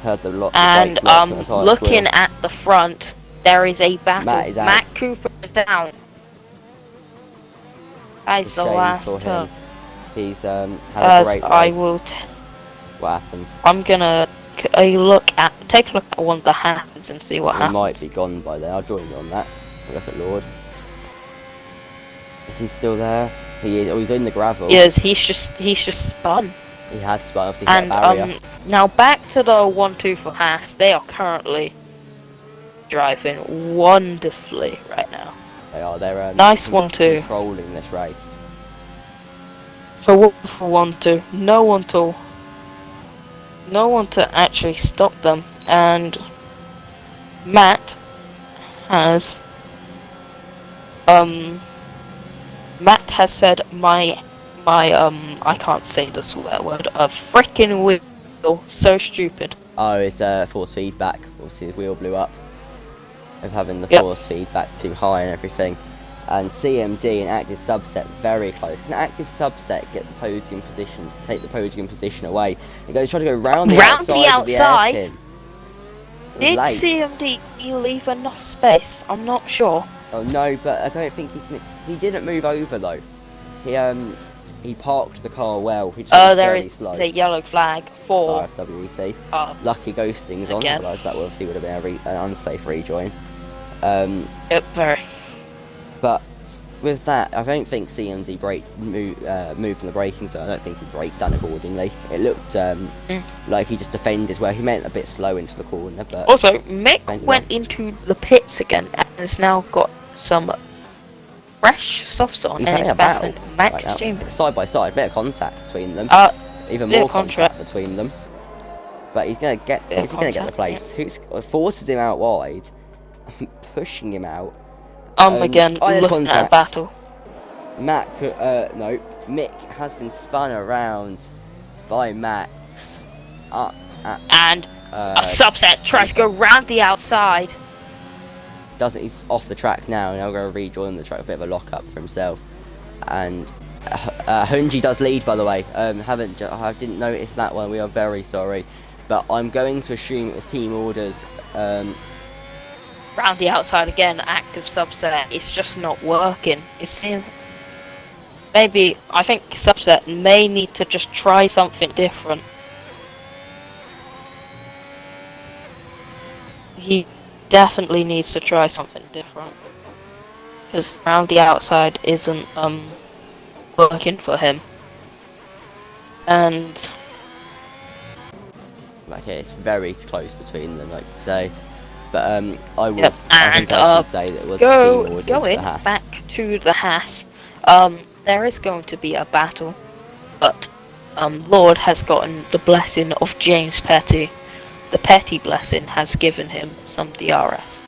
heard the lock. And looking at the front, there is a battle. Matt Cooper is down. That is the last turn. He's had a as great race. I will. What happens? I'm gonna take a look at one of the hazards and see what He happens. might be gone by then. I'll join you on that. Have a look at Lord. Is he still there? He is. Oh, he's in the gravel. Yes, he's just spun. He has spun. Obviously hit a And barrier. now back to the 1-2 for Haas. They are currently driving wonderfully right now. They are. They're Nice 1-2. controlling this race. So for 1-2, no one to actually stop them. And Matt has said my I can't say the swear word, a freaking wheel, so stupid. Oh, it's force feedback. Obviously his wheel blew up of having the Yep. force feedback too high and everything. And CMD and active subset very close. Can active subset get the podium position, take the podium position away? He goes trying to go round the outside of the hairpin. Did Late. CMD leave enough space? I'm not sure. Oh no, but I don't think he can. He didn't move over though. He parked the car well. He just went There very is slow. a yellow flag for FWC. uh, Lucky ghosting's on, again. otherwise that obviously would have been an unsafe rejoin. Yep, very. But with that, I don't think CMD moved in the braking zone. I don't think he braked done accordingly. It looked like he just defended where he went a bit slow into the corner. But Also, Mick went into the pits again and has now got some fresh softs on, he's and having it's a battle battling Max right now. Chambers. Side by side, bit of contact between them. Even bit more of contact. between them. But he's gonna get. Bit of Is he gonna get the contact, place? Who's forces him out wide, pushing him out. Again, there's looking at a contact. battle. Mick has been spun around by Max up at And a subset tries to go round the outside. doesn't. He's off the track now. Now going to rejoin the track. A bit of a lock up for himself. And Hunji does lead, by the way. I didn't notice that one. We are very sorry, but I'm going to assume it was team orders. Round the outside again, active subset. It's just not working. Maybe I think subset may need to just try something different. He definitely needs to try something different, because round the outside isn't working for him. And Okay, it's very close between them, like you say. But I will. Yep, I think I can say that it was team orders going for Haas. back to the Haas. There is going to be a battle, but Lord has gotten the blessing of James Petty. The Petty blessing has given him some DRS.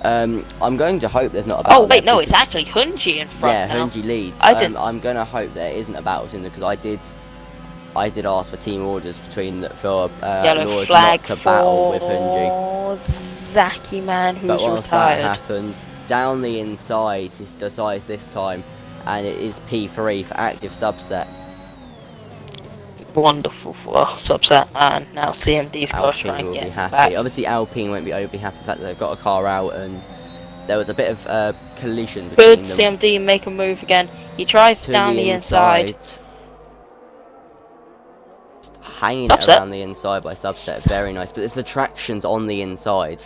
I'm going to hope there's not a battle. Oh wait, there no, it's because- actually Hunji in front Yeah, now. Hunji leads. I did- I'm going to hope there isn't a battle between them because I did ask for team orders between for Yellow Lord flag not to battle with for Hunji. Zaki man who's But once retired. that happens, down the inside he decides this time, and it is P3 for active subset. Wonderful for subset, and now CMD's got to try Alpine and will be get happy. back. Obviously, Alpine won't be overly happy with the fact that they've got a car out, and there was a bit of collision between Could them. CMD make a move again? He tries To down the inside. Just hanging Subset. it around the inside by subset, very nice. But there's the tractions on the inside.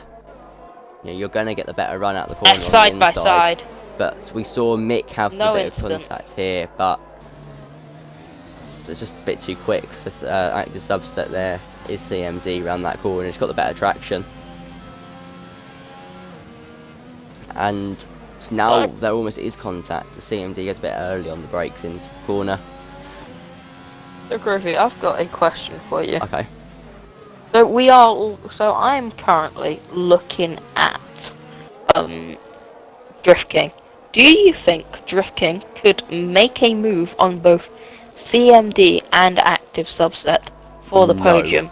You're going to get the better run out the corner on the Side by inside. side. But we saw Mick have No the bit incident. of contact here, but it's just a bit too quick for active subset. There is CMD around that corner. He's got the better traction, and now there almost is contact. The CMD gets a bit early on the brakes into the corner. So Groovy, I've got a question for you. Okay. So I'm currently looking at Drift King. Do you think Drift King could make a move on both CMD and active subset for the No. podium?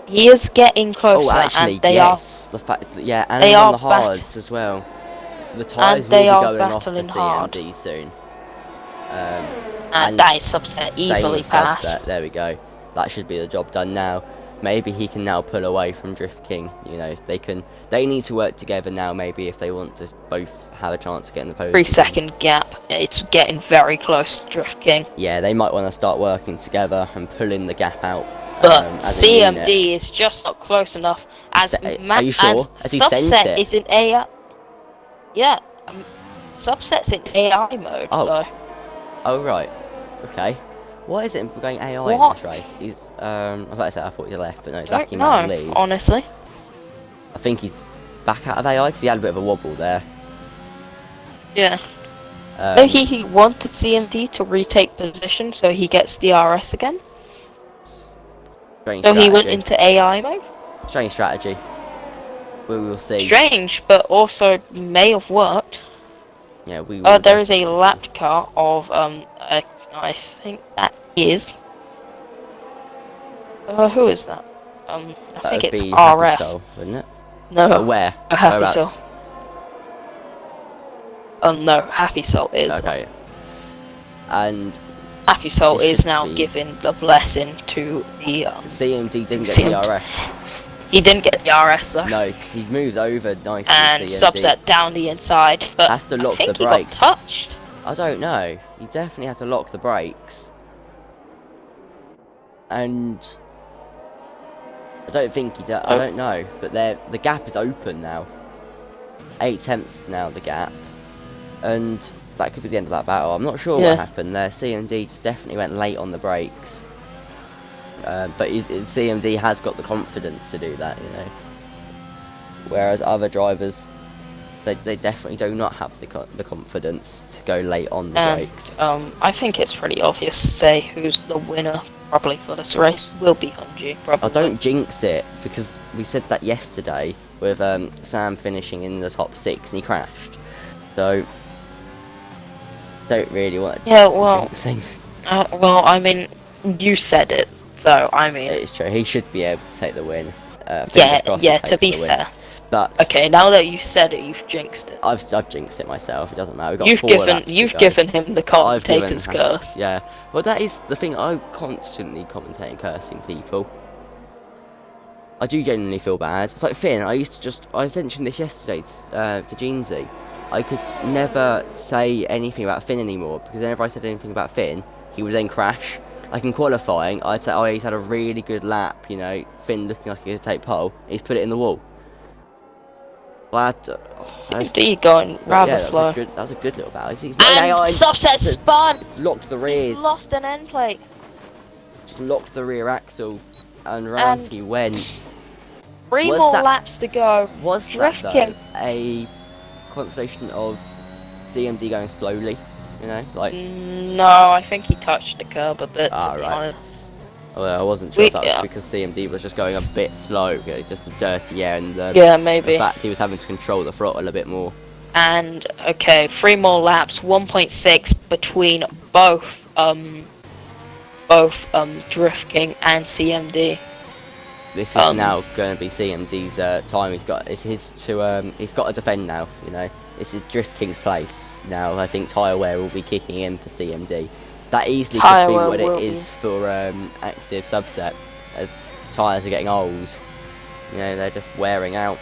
He is getting closer, Oh, actually, and they yes. The fact that, yeah, and they on are the hards as well. The tyres will they be are going off for battling hard. CMD soon. and that is subset same easily with passed. Subset, there we go. That should be the job done now. maybe he can now pull away from Drift King. You know, they need to work together now. Maybe if they want to both have a chance to get in the podium. 3-second gap. It's getting very close to Drift King. Yeah, they might want to start working together and pulling the gap out. But as a unit. CMD is just not close enough. As are you sure? Has he sent Subset it? is in AI. Yeah, Subset's in AI mode though. Oh right. Okay. Why is it going AI in What? this race? He's I was about to say I thought he left, but no, it's I Aki don't know, Man lead. honestly. I think he's back out of AI because he had a bit of a wobble there. Yeah. Maybe he wanted CMD to retake position so he gets the RS again. Strange So strategy. he went into AI mode. Strange strategy. We will see. Strange, but also may have worked. Yeah, we will. There is a definitely see. lapped car of I think that is. Who is that? I think it's Be Happy RF. Soul, wouldn't it? No. Where? Happy Soul. Whereabouts? No, Happy Soul is. Okay. And Happy Soul it is should now be- giving the blessing to the. CMD didn't get CMD. the RS. He didn't get the RS though. No, he moves over nicely. And CMD Subset down the inside, but has to lock I think the he brakes. got touched. I don't know. He definitely had to lock the brakes. And I don't think he does. I don't know. But the gap is open now. 8 tenths now, the gap. And that could be the end of that battle. I'm not sure what happened there. CMD just definitely went late on the brakes. But CMD has got the confidence to do that, you know. Whereas other drivers, they definitely do not have the confidence to go late on the brakes. I think it's pretty obvious to say who's the winner probably for this race will be Hunji. Probably. I don't jinx it because we said that yesterday with Sam finishing in the top 6 and he crashed. So don't really want to jinxing. Well, I mean, you said it, so I mean. It's true. He should be able to take the win. Yeah. To be fair. But okay, now that you said it, you've jinxed it. I've jinxed it myself. It doesn't matter. We've got You've given him the commentator's curse. Yeah. Well, that is the thing. I'm constantly commentating, cursing people. I do genuinely feel bad. It's like Finn. I mentioned this yesterday to Jeansy. I could never say anything about Finn anymore because whenever I said anything about Finn, he would then crash. Like in qualifying, I'd say, oh, he's had a really good lap, you know, Finn looking like he could take pole. He's put it in the wall. But going rather slow. That was a good little battle. He's Subset spun. Locked the rears. He's lost an end plate. Just locked the rear axle, and round he went. 3 more laps to go. Was that though a constellation of CMD going slowly? You know, like. No, I think he touched the curb a bit. To be honest. Well, I wasn't sure if that was because CMD was just going a bit slow, just a dirty air, and maybe. the fact he was having to control the throttle a bit more. And okay, 3 more laps, 1.6 between both Drift King and CMD. This is now going to be CMD's time. He's got to defend now. You know, this is Drift King's place now. I think tyre wear will be kicking in for CMD. That easily could be what it is for active Subset, as tyres are getting old. You know, they're just wearing out.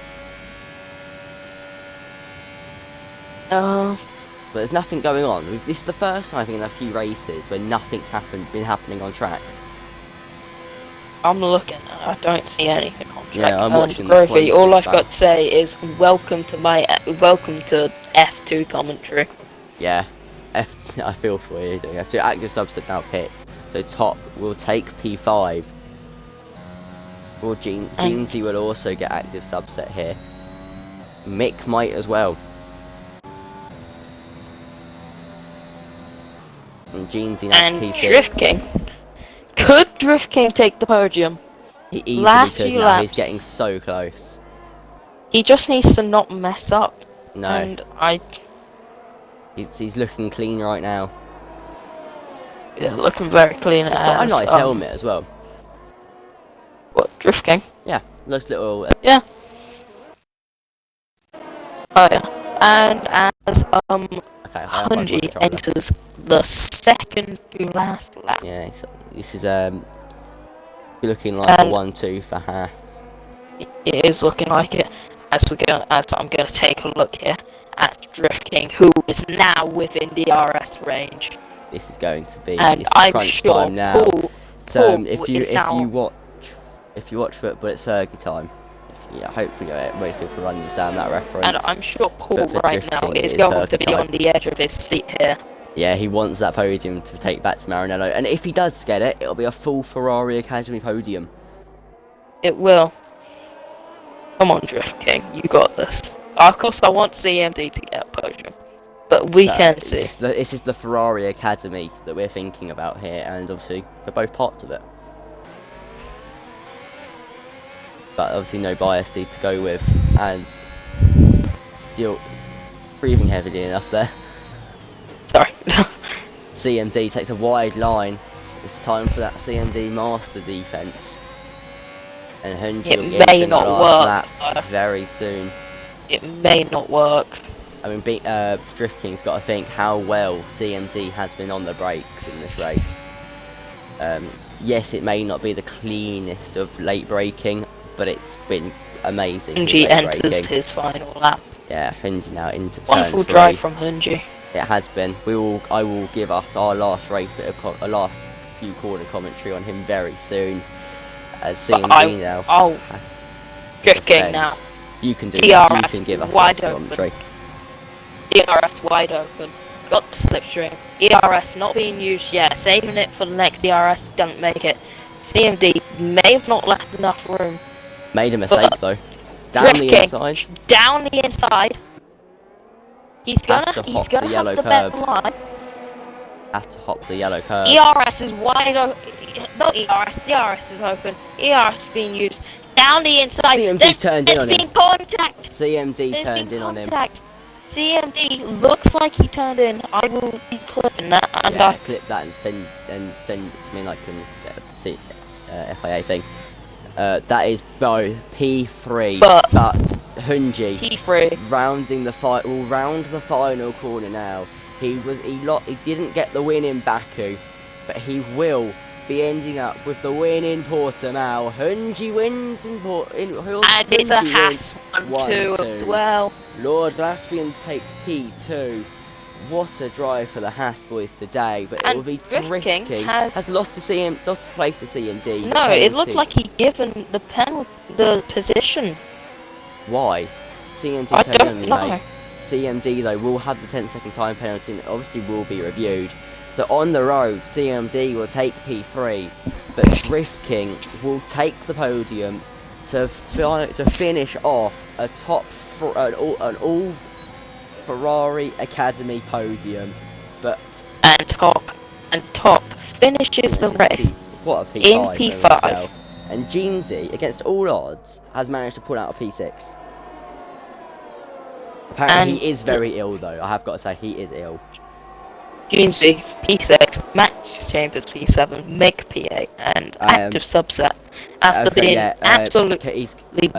But there's nothing going on. This is the first time I think in a few races where nothing's been happening on track. I'm looking. I don't see anything on track. Yeah, I'm watching. Groovy, all I've got to say is welcome to F2 commentary. Yeah. I feel for you doing F2. Active Subset now pits. So top will take P5. Well, Jeansy will also get active Subset here. Mick might as well. And Jeansy now P6. Drift King. Could Drift King take the podium? He easily could now. He's getting so close. He just needs to not mess up. No. And He's looking clean right now. Yeah, looking very clean. He's got a nice helmet as well. What, Drift King? Yeah, nice little. Yeah. Oh yeah. And as Hunji enters the second to last lap. Yeah, this is looking like a And 1-2 for her. it is looking like it. As I'm gonna take a look here at Drift King, who is now within DRS range, This is going to be and this is I'm crunch sure time now. So Paul if is you now. watch football, it's Fergie time. Hopefully most people understand that reference. And I'm sure Paul But for right Drift now King, it is is going to Fergie be time. on the edge of his seat here. Yeah, he wants that podium to take back to Maranello, and if he does get it, it'll be a full Ferrari Academy podium. It will. Come on, Drift King, you got this. Of course, I want CMD to get a podium, but we can see. This is the Ferrari Academy that we're thinking about here, and obviously we're both parts of it. But obviously no bias need to go with, and still breathing heavily enough there. Sorry. CMD takes a wide line. It's time for that CMD master defense. And Hunji will be entering the last lap very soon. It may not work. I mean, Drift King's got to think how well CMD has been on the brakes in this race. Yes, it may not be the cleanest of late braking, but it's been amazing. Hunji enters his final lap. Yeah, Hunji now into turn 3. Wonderful drive from Hunji. It has been. I will give us our last race a last few corner commentary on him very soon. As CMD now. Drift King now. You can do this. You can give us that commentary. ERS wide open. Got the slipstream. ERS not being used yet. Saving it for the next ERS. Don't make it. CMD may have not left enough room. Made a mistake though. Down the inside. Down the inside. He's gonna have the yellow curb. Have to hop the yellow curb. ERS is wide open. Not ERS. DRS is open. ERS is being used. Down the inside. CMD turned in on him. Contact. CMD turned in on him. CMD looks like he turned in. I will be clipping that. And yeah, clip that and send it to me like see FIA thing. That is both P3, but Hunji P3 will round the final corner now. He didn't get the win in Baku, but he will be ending up with the win in Portimao. Hunji wins in Portimao. And it's a Haas 1-2 as well. Lord Laspian takes P2. What a drive for the Haas boys today, but it will be Drift King has lost to place to CMD. No, it looked like he'd given the position. Why? CMD I don't know. mate. CMD though will have the 10-second time penalty and obviously will be reviewed. So on the road, CMD will take P3, but Drift King will take the podium to finish off an all Ferrari Academy podium. And top finishes the race what a P5 in P5. And Jeansy, against all odds, has managed to pull out a P6. Apparently he is very ill though, I have got to say, he is ill. Jeansy, P6, Max Chambers P7, Mick P8, and active subset after being absolutely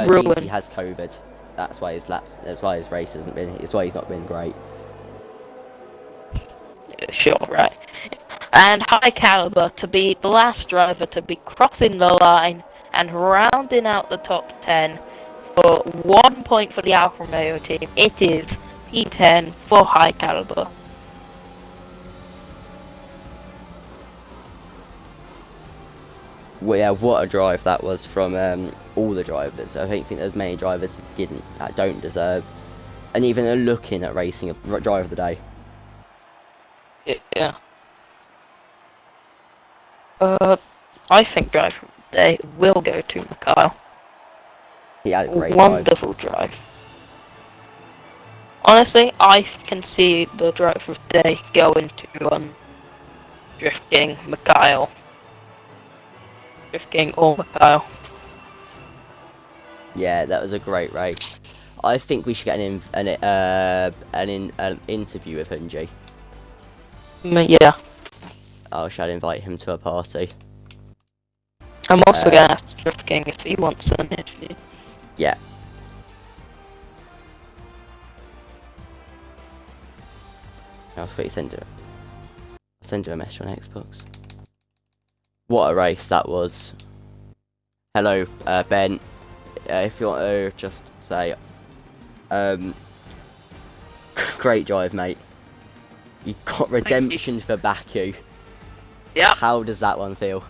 ruined. Jeansy has COVID. That's why his race hasn't been. That's why he's not been great. Sure, right. And High Caliber to be the last driver to be crossing the line and rounding out the top 10 for 1 point for the Alfa Romeo team. It is P10 for High Caliber. Well, yeah, what a drive that was from all the drivers. I don't think there's many drivers that don't deserve, and even are looking at racing a driver of the day. Yeah. I think driver of the day will go to Mikhail. He had a great wonderful drive. Honestly, I can see the driver of the day going to Drift King, Mikhail. Drift King or Mikhail. Yeah, that was a great race. I think we should get an interview with Hunji. Yeah. I shall invite him to a party. I'm also going to ask Drift King if he wants an interview. Yeah. I'll send her. I'll send her a message on Xbox. What a race that was. Hello, Ben. If you want to just say, great drive, mate. You got redemption for Baku. Yeah, How does that one feel?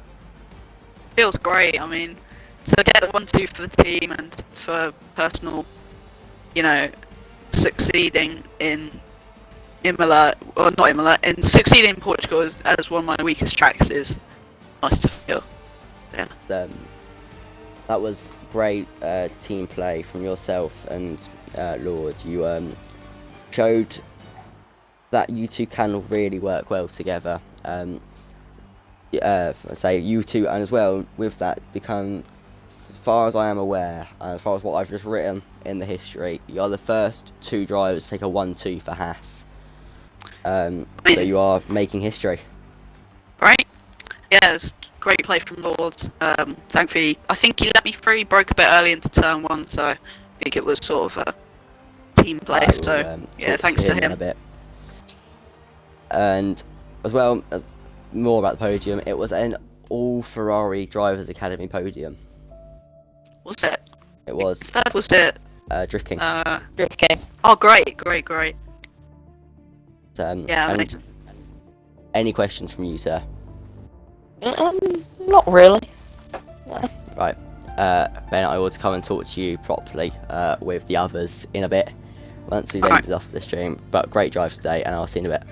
feels great. I mean, to get the 1-2 for the team and for personal, succeeding in Imola, or not Imola, in succeeding in Portugal as one of my weakest tracks is nice to feel. Yeah. That was great team play from yourself and Lord. You showed that you two can really work well together. I say you two, and as well with that become, as far as I am aware, and as far as what I've just written in the history, you're the first two drivers to take a 1-2 for Haas. So you are making history. Right? Yeah, it's great play from Lord. Thankfully, I think he let me free, broke a bit early into turn 1, so I think it was sort of a team play. So, yeah, thanks to him. In a bit. And as well, more about the podium, it was an all Ferrari Drivers Academy podium. Was it? It was. Third was it? Drift King. Drift King. Oh, great. Yeah, and any questions from you, sir? Not really. Right. Ben, I will come and talk to you properly with the others in a bit once we've ended off the stream. But great drive today, and I'll see you in a bit.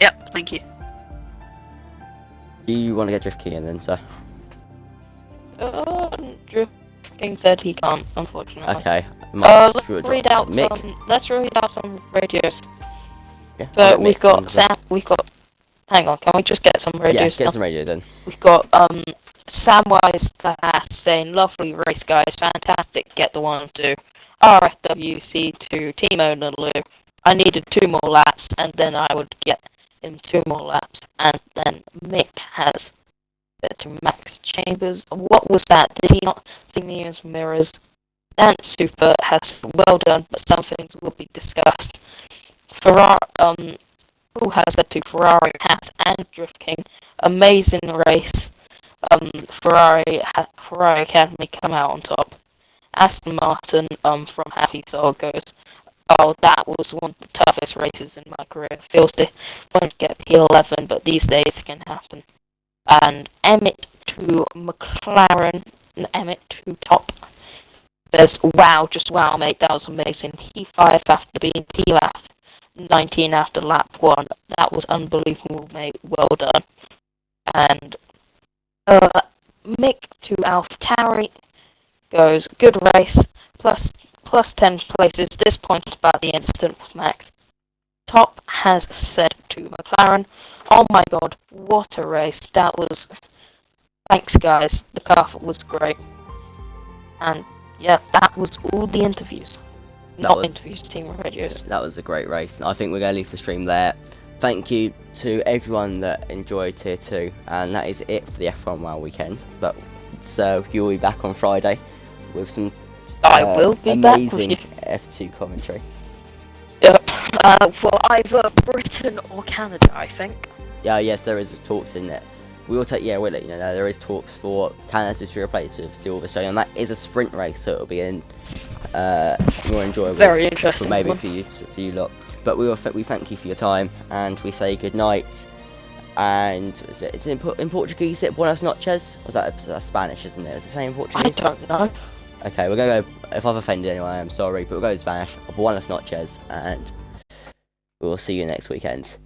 Yep, thank you. Do you want to get Drift King in then, sir? Drift King said he can't, unfortunately. Okay. Let's read out some radios. Yeah, So we've got Sam. Hang on, can we just get some radios? Yeah, get some radios in. We've got Samwise the Ass saying, "Lovely race, guys, fantastic. Get the 1-2. RFWC2 Team Owner Lou. I needed 2 more laps, and then I would get him 2 more laps." And then Mick has said to Max Chambers, "What was that? Did he not see me as mirrors?" Dance Super has well done, but some things will be discussed. Ferrari, who has said to Ferrari, Haas, and Drift King, amazing race. Ferrari Academy come out on top. Aston Martin, from Happy Soul goes, "Oh, that was one of the toughest races in my career. Feels they won't get P11, but these days it can happen." And Emmett to McLaren, Emmett to top. Says, "Wow, just wow, mate, that was amazing. P5 after being P-lap, 19 after lap 1. That was unbelievable, mate. Well done." And Mick to AlphaTauri goes, "Good race, plus 10 places. Disappointed about the incident with Max." Top has said to McLaren, "Oh my god, what a race. That was... Thanks, guys. The car was great." And yeah, that was all the interviews. Interviews, team radios. That was a great race. I think we're going to leave the stream there. Thank you to everyone that enjoyed Tier 2, and that is it for the F1WL weekend. But so you'll be back on Friday with some amazing F2 commentary. For either Britain or Canada, I think. Yeah, yes, there is talks in it. We will take, we'll let you know, there is talks for Canada to replace with Silverstone, and that is a sprint race, so it'll be more enjoyable. Very interesting. Maybe for you lot. But we thank you for your time, and we say good night. And is it in Portuguese? Is it Buenas noches? Or is that Spanish, isn't it? Is it saying in Portuguese? I don't know. Okay, we're gonna go. If I've offended anyone, I'm sorry, but we'll go in Spanish. Buenas noches, and we'll see you next weekend.